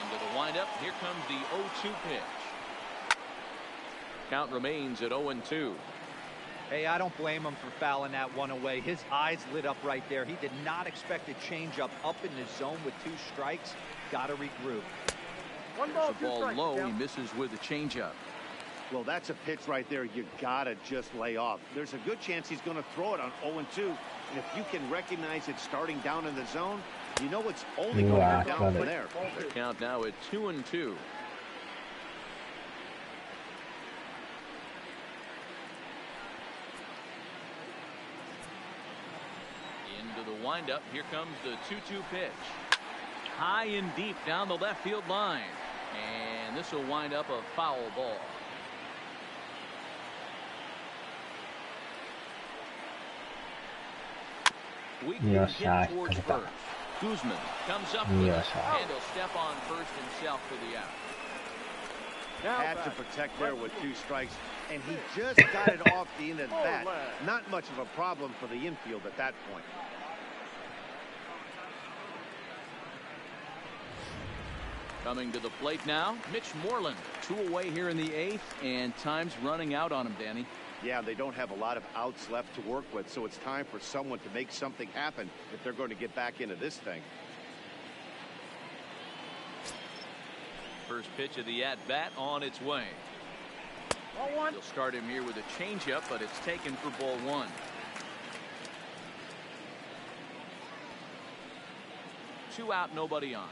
Into the windup. Here comes the 0-2 pitch. Count remains at 0-2. Hey, I don't blame him for fouling that one away. His eyes lit up right there. He did not expect a changeup up in the zone with 2 strikes. Got to regroup. One ball, the ball low. He misses with a changeup. Well, that's a pitch right there you got to just lay off. There's a good chance he's going to throw it on 0-2. And if you can recognize it starting down in the zone, you know it's only going to go down from there. The count now at 2-2. Windup. Here comes the 2-2 pitch. High and deep down the left field line. And this will wind up a foul ball. We can get towards first. Guzman comes up with it, and he'll step on first himself for the out. Had to protect there with 2 strikes, and he just got it off the end of the bat. Not much of a problem for the infield at that point. Coming to the plate now, Mitch Moreland. 2 away here in the 8th, and time's running out on him, Danny. Yeah, they don't have a lot of outs left to work with, so it's time for someone to make something happen if they're going to get back into this thing. First pitch of the at-bat on its way. He'll start him here with a changeup, but it's taken for ball 1. Two out, nobody on.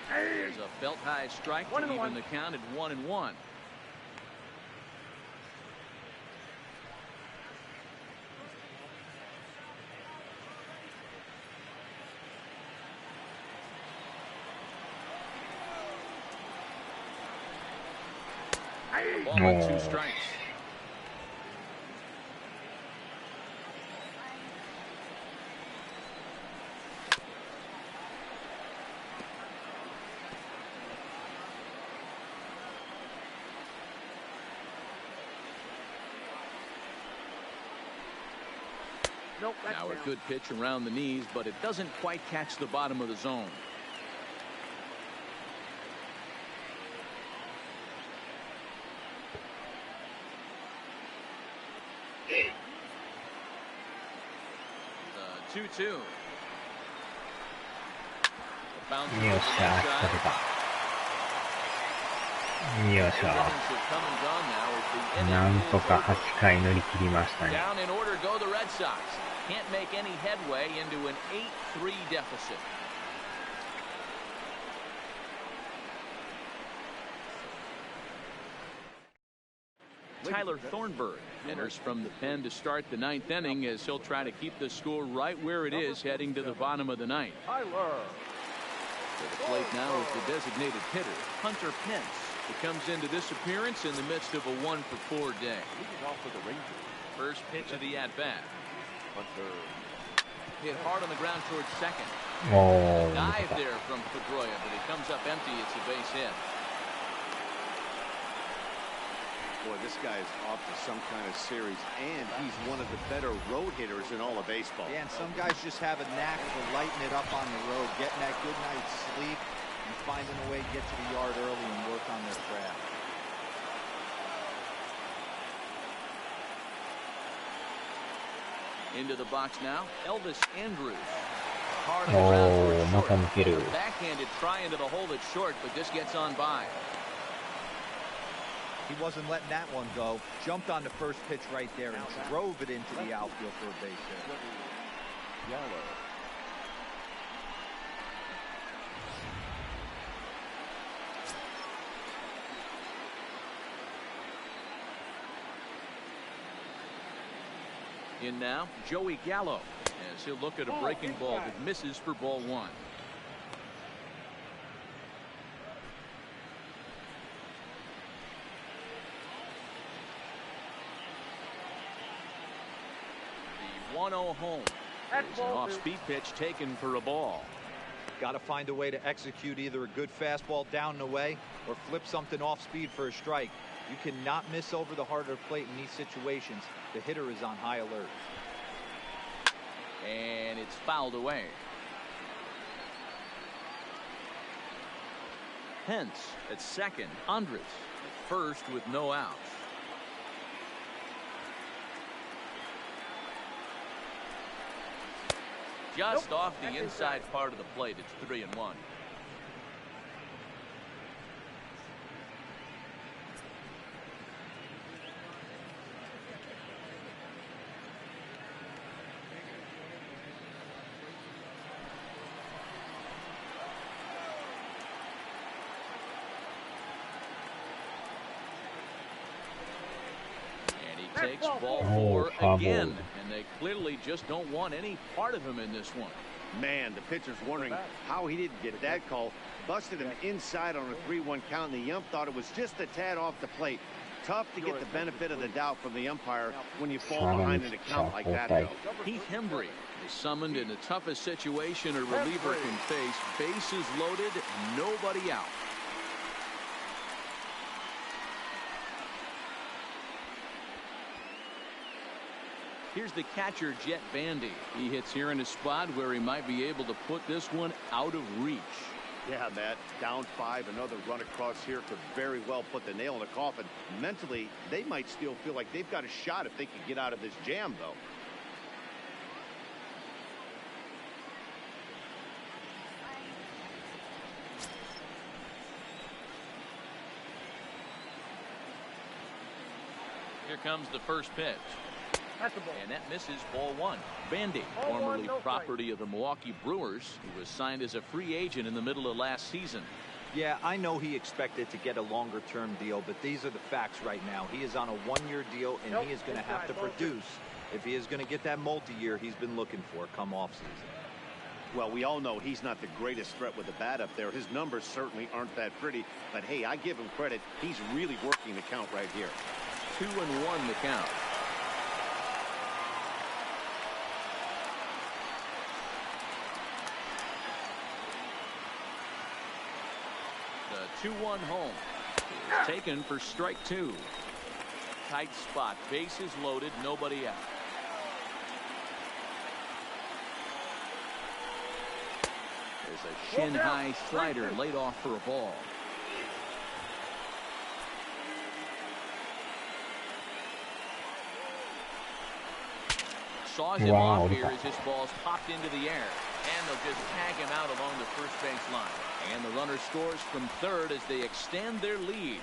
There's a belt high strike to even the count at 1-1. Ball with 2 strikes. Now a good pitch around the knees, but it doesn't quite catch the bottom of the zone. The 2-2. Bounce to the left side. よいしょ。なんとか8回乗り切りましたね。 Down in order go the Red Sox. Can't make any headway into an 8-3 deficit. Tyler Thornburg enters from the pen to start the 9th inning as he'll try to keep the score right where it is heading to the bottom of the 9th. To the plate now is the designated hitter, Hunter Pence. He comes into this appearance in the midst of a 1-for-4 day. First pitch of the at-bat. Hit hard on the ground towards second. Dive there from Pedroia, but he comes up empty. It's a base hit. Boy, this guy is off to some kind of series, and he's one of the better road hitters in all of baseball. Yeah, and some guys just have a knack for lighting it up on the road, getting that good night's sleep, and finding a way to get to the yard early and work on their craft. Into the box now, Elvis Andrews. Backhanded try into the hole that's short, but this gets on by. He wasn't letting that one go. Jumped on the first pitch right there and drove it into the outfield for a base hit. Yellow. In now, Joey Gallo, as he'll look at a breaking ball that misses for ball one. The 1-0 home. There's an off-speed pitch taken for a ball. Got to find a way to execute either a good fastball down the way or flip something off speed for a strike. You cannot miss over the harder plate in these situations. The hitter is on high alert. And it's fouled away. Hence at second, Andres at first with no outs. Just off the inside part of the plate, it's 3-1. Takes ball four again, and they clearly just don't want any part of him in this one. Man, the pitcher's wondering how he didn't get that call. Busted him inside on a 3-1 count, and the ump thought it was just a tad off the plate. Tough to get the benefit of the doubt from the umpire when you fall behind in a count like that, though. Heath Hembry is summoned in the toughest situation a reliever can face. Bases loaded, nobody out. Here's the catcher, Jet Bandy. He hits here in a spot where he might be able to put this one out of reach. Yeah, Matt, down 5, another run across here could very well put the nail in the coffin. Mentally, they might still feel like they've got a shot if they can get out of this jam, though. Here comes the first pitch. And that misses ball one. Bandy, formerly property of the Milwaukee Brewers, he was signed as a free agent in the middle of last season. Yeah, I know he expected to get a longer-term deal, but these are the facts right now. He is on a one-year deal, and he is going to have to produce if he is going to get that multi-year he's been looking for come offseason. Well, we all know he's not the greatest threat with the bat up there. His numbers certainly aren't that pretty, but hey, I give him credit. He's really working the count right here. 2-1 the count. The 2-1 home is taken for strike 2. Tight spot, bases loaded, nobody out. There's a shin-high slider laid off for a ball. Saws him off here as this ball's popped into the air. And they'll just tag him out along the first base line. And the runner scores from third as they extend their lead.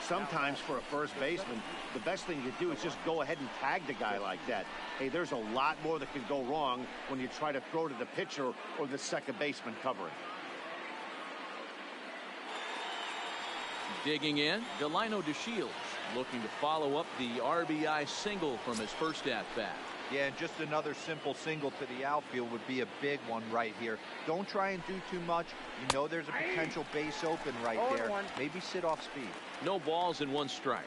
Sometimes for a first baseman, the best thing to do is just go ahead and tag the guy like that. Hey, there's a lot more that could go wrong when you try to throw to the pitcher or the second baseman covering. Digging in, Delino DeShields looking to follow up the RBI single from his first at-bat. Yeah, and just another simple single to the outfield would be a big one right here. Don't try and do too much. You know there's a potential base open right there. Maybe sit off speed. No balls and 1 strike.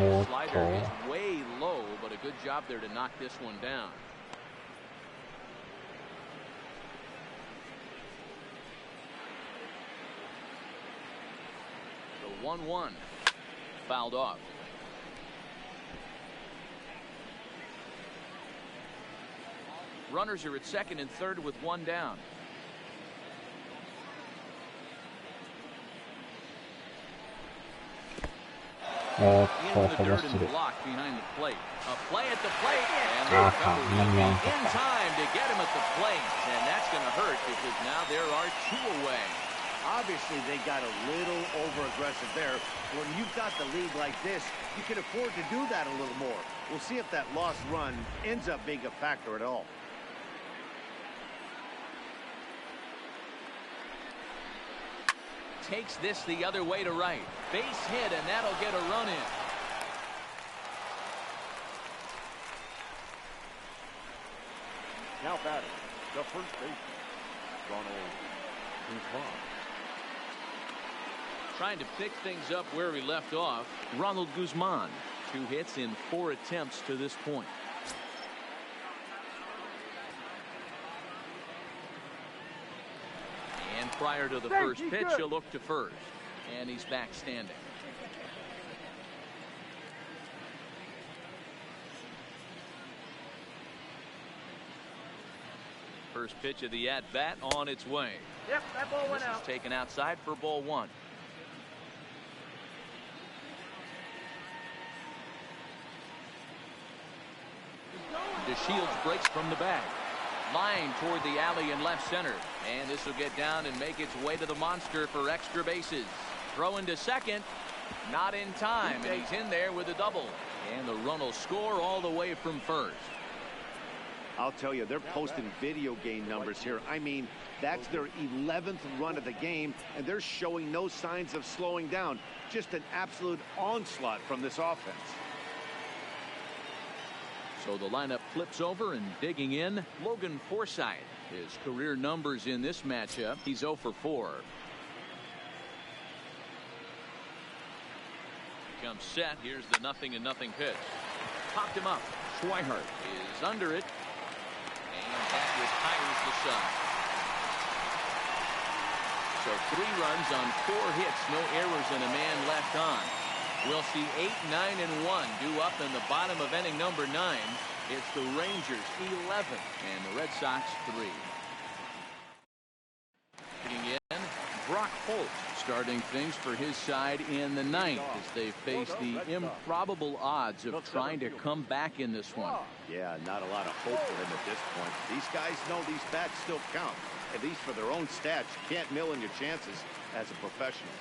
おっ Slider と is way low, but a good job there to knock this one down. The 1-1 fouled off. Runners are at second and third with one down. Oh, In the dirt and blocked behind the plate. A play at the plate, and they're in time to get him at the plate, and that's going to hurt because now there are two away. Obviously, they got a little over-aggressive there. When you've got the lead like this, you can afford to do that a little more. We'll see if that lost run ends up being a factor at all. Takes this the other way to right. Base hit, and that'll get a run in. Now batting, the first baseman, Ronald Guzman. Trying to pick things up where he left off, Ronald Guzman. 2 hits in 4 attempts to this point. And prior to the first pitch, he'll look to first. And he's back standing. First pitch of the at-bat on its way. Yep, that ball went out. Taken outside for ball 1. DeShields breaks from the bag. Line toward the alley in left center. And this will get down and make its way to the monster for extra bases. Throw into second. Not in time. And he's in there with a double. And the run will score all the way from first. I'll tell you, they're posting video game numbers here. I mean, that's their 11th run of the game, and they're showing no signs of slowing down. Just an absolute onslaught from this offense. So the lineup flips over, and digging in, Logan Forsythe. His career numbers in this matchup, he's 0 for 4. Comes set. Here's the 0-0 pitch. Popped him up. Schweihart is under it. And that retires the side. So 3 runs on 4 hits, no errors, and a man left on. We'll see 8, 9, and 1 due up in the bottom of inning number 9. It's the Rangers 11 and the Red Sox 3. Getting in, Brock Holt starting things for his side in the 9th as they face the improbable odds of trying to come back in this one. Yeah, not a lot of hope for him at this point. These guys know these bats still count, at least for their own stats. You can't mill in your chances as a professional.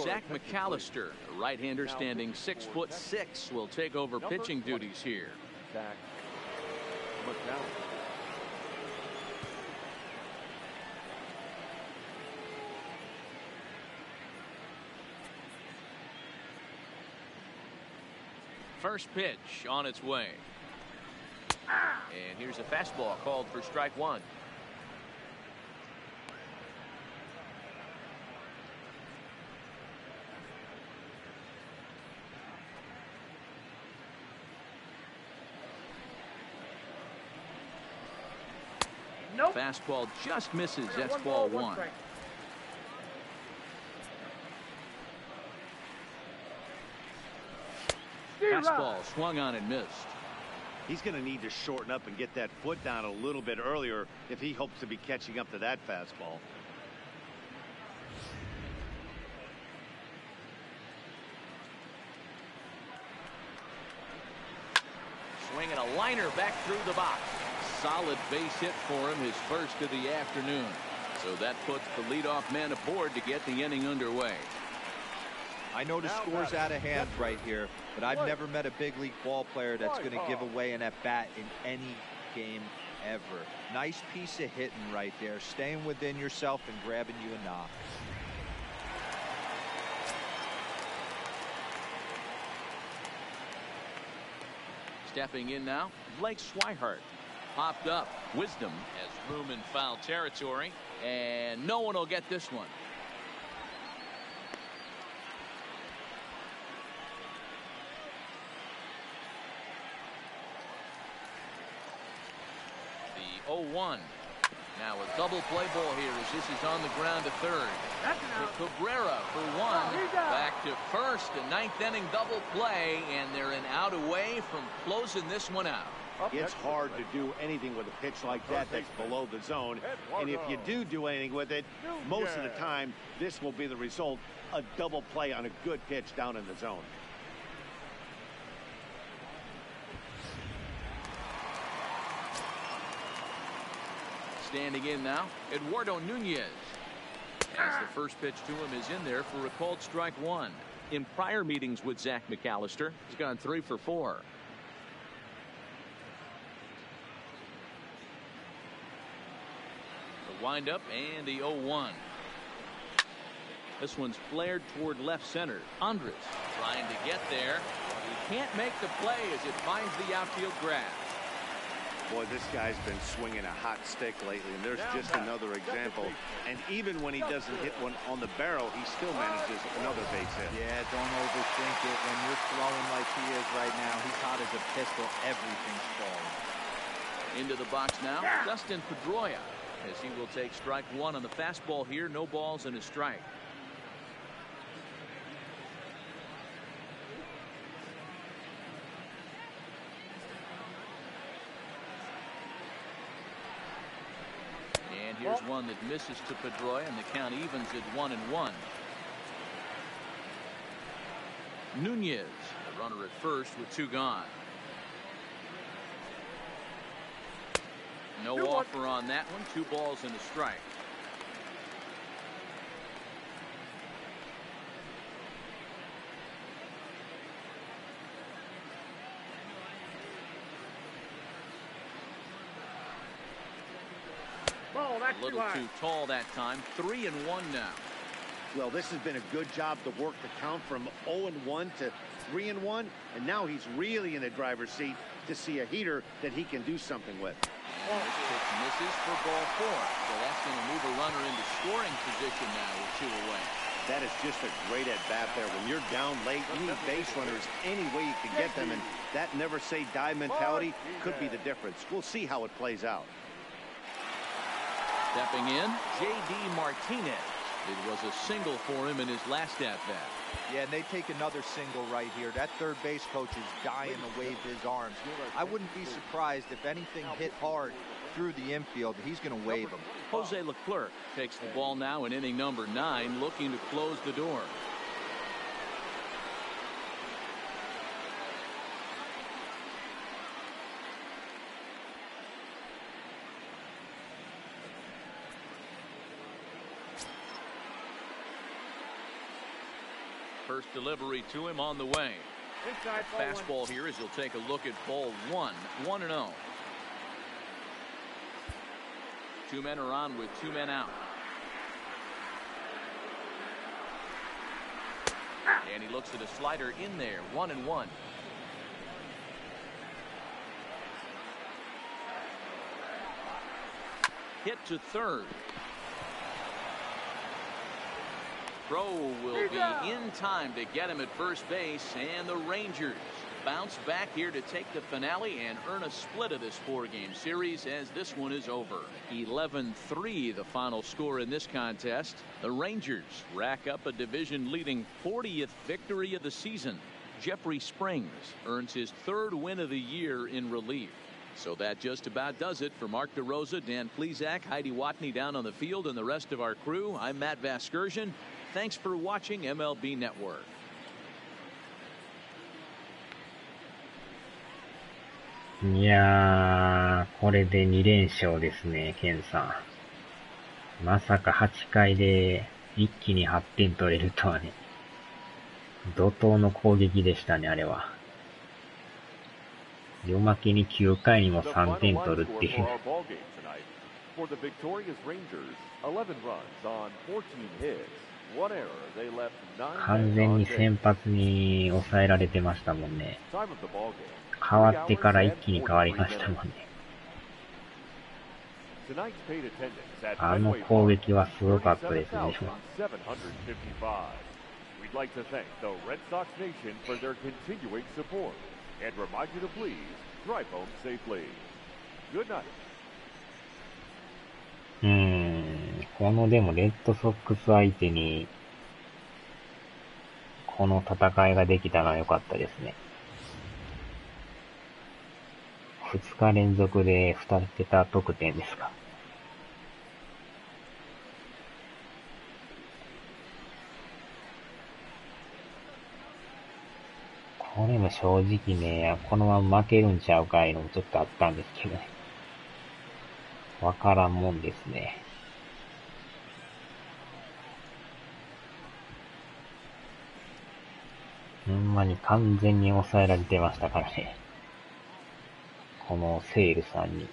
Zach McAllister, a right-hander standing 6'6", will take over pitching duties here. Zach McAllister. First pitch on its way. And here's a fastball called for strike 1. Nope. Fastball just misses. That's ball 1. Fastball swung on and missed. He's going to need to shorten up and get that foot down a little bit earlier if he hopes to be catching up to that fastball. Swinging a liner back through the box. Solid base hit for him, his first of the afternoon. So that puts the leadoff man aboard to get the inning underway. I know the score's out of hand right here, but I've never met a big league ball player that's going to give away an at-bat in any game ever. Nice piece of hitting right there, staying within yourself and grabbing you a knock. Stepping in now, Blake Schweihart. popped up. Wisdom has room in foul territory, and no one will get this one. The 0-1. Now a double play ball here as this is on the ground to third. To Cabrera for one. Back to first. A ninth inning double play, and they're an out away from closing this one out. It's hard to do anything with a pitch like that that's below the zone. And if you do anything with it, most of the time, this will be the result. A double play on a good pitch down in the zone. Standing in now, Eduardo Nunez. As the first pitch to him is in there for a called strike one. In prior meetings with Zach McAllister, he's gone 3 for 4. The windup and the 0-1. This one's flared toward left center. Andres trying to get there. He can't make the play as it finds the outfield grass. Boy, this guy's been swinging a hot stick lately, and there's just another example. And even when he doesn't hit one on the barrel, he still manages another base hit. Yeah, don't overthink it. When you're throwing like he is right now, he's hot as a pistol. Everything's falling. Into the box now, Dustin Pedroia, as he will take strike one on the fastball here. No balls and a strike. Here's one that misses to Pedroia, and the count evens at 1-1. Nunez, a runner at first with 2 gone. No offer on that one. 2 balls and a strike. A little too tall that time. 3-1 now. Well, this has been a good job to work the count from 0-1 to 3-1, and now he's really in the driver's seat to see a heater that he can do something with. And this pitch misses for ball 4. So that's going to move a runner into scoring position now with 2 away. That is just a great at-bat there. When you're down late, you need base runners any way you can get them, and that never-say-die mentality could be the difference. We'll see how it plays out. Stepping in, J.D. Martinez. It was a single for him in his last at-bat. Yeah, and they take another single right here. That third base coach is dying to wave his arms. I wouldn't be surprised if anything hit hard through the infield. He's going to wave them. Jose Leclerc takes the ball now in inning number 9, looking to close the door. First delivery to him on the way. Fastball here as he'll take a look at ball 1. 1-0. 2 men are on with 2 men out. And he looks at a slider in there. 1-1. Hit to third. Throw will be in time to get him at first base, and the Rangers bounce back here to take the finale and earn a split of this 4-game series as this one is over. 11-3 the final score in this contest. The Rangers rack up a division-leading 40th victory of the season. Jeffrey Springs earns his 3rd win of the year in relief. So that just about does it for Mark DeRosa, Dan Plesac, Heidi Watney down on the field, and the rest of our crew. I'm Matt Vasgersian. Thanks for watching MLB Network. いやー、これで2連勝ですね、ケンさん。まさか8回で一気に8点取れるとはね。怒涛の攻撃でしたね、あれは。夜負けに9回にも3点取るっていう。完全に先発に抑えられてましたもんね。変わってから一気に変わりましたもんね。Tonight's paid attendance at あの Fenway 攻 Park, 撃はすごかったですね。 37,755. We'd like to thank the Red Sox Nation for their continuing support and remind you to please drive home safely. Good night. このでもレッドソックス相手にこの戦いができたのは良かったですね。2日連続で2桁得点ですか。これも正直ね、このまま負けるんちゃうかいのもちょっとあったんですけどね。わからんもんですね。ほんまに完全に抑えられてましたからね。このセールさんに。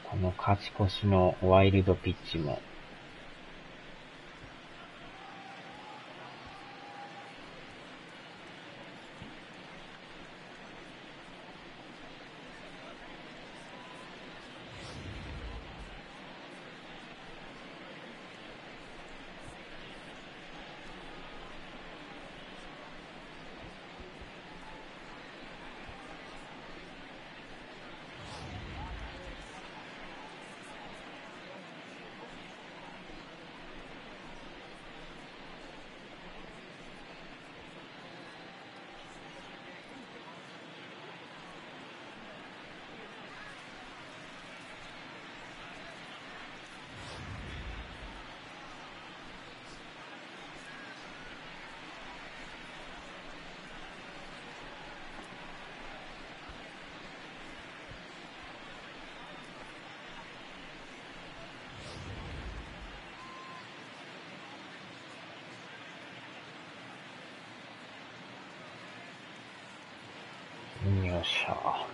この勝ち越しのワイルドピッチもよっしゃ。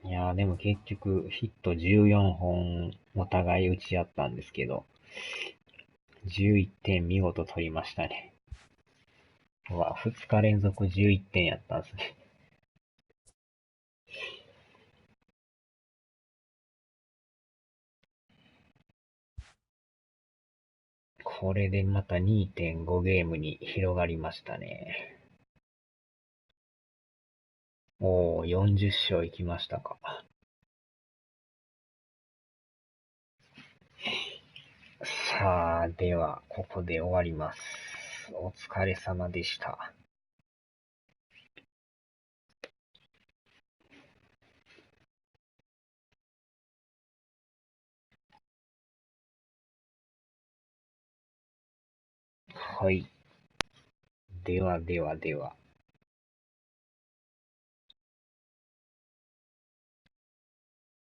いやーでも結局ヒット14本お互い打ち合ったんですけど、11点見事取りましたね。うわ、2日連続11点やったんですね。これでまた 2.5 ゲームに広がりましたね。おー、40勝いきましたか。さあ、では、ここで終わります。お疲れ様でした。はい。ではではでは。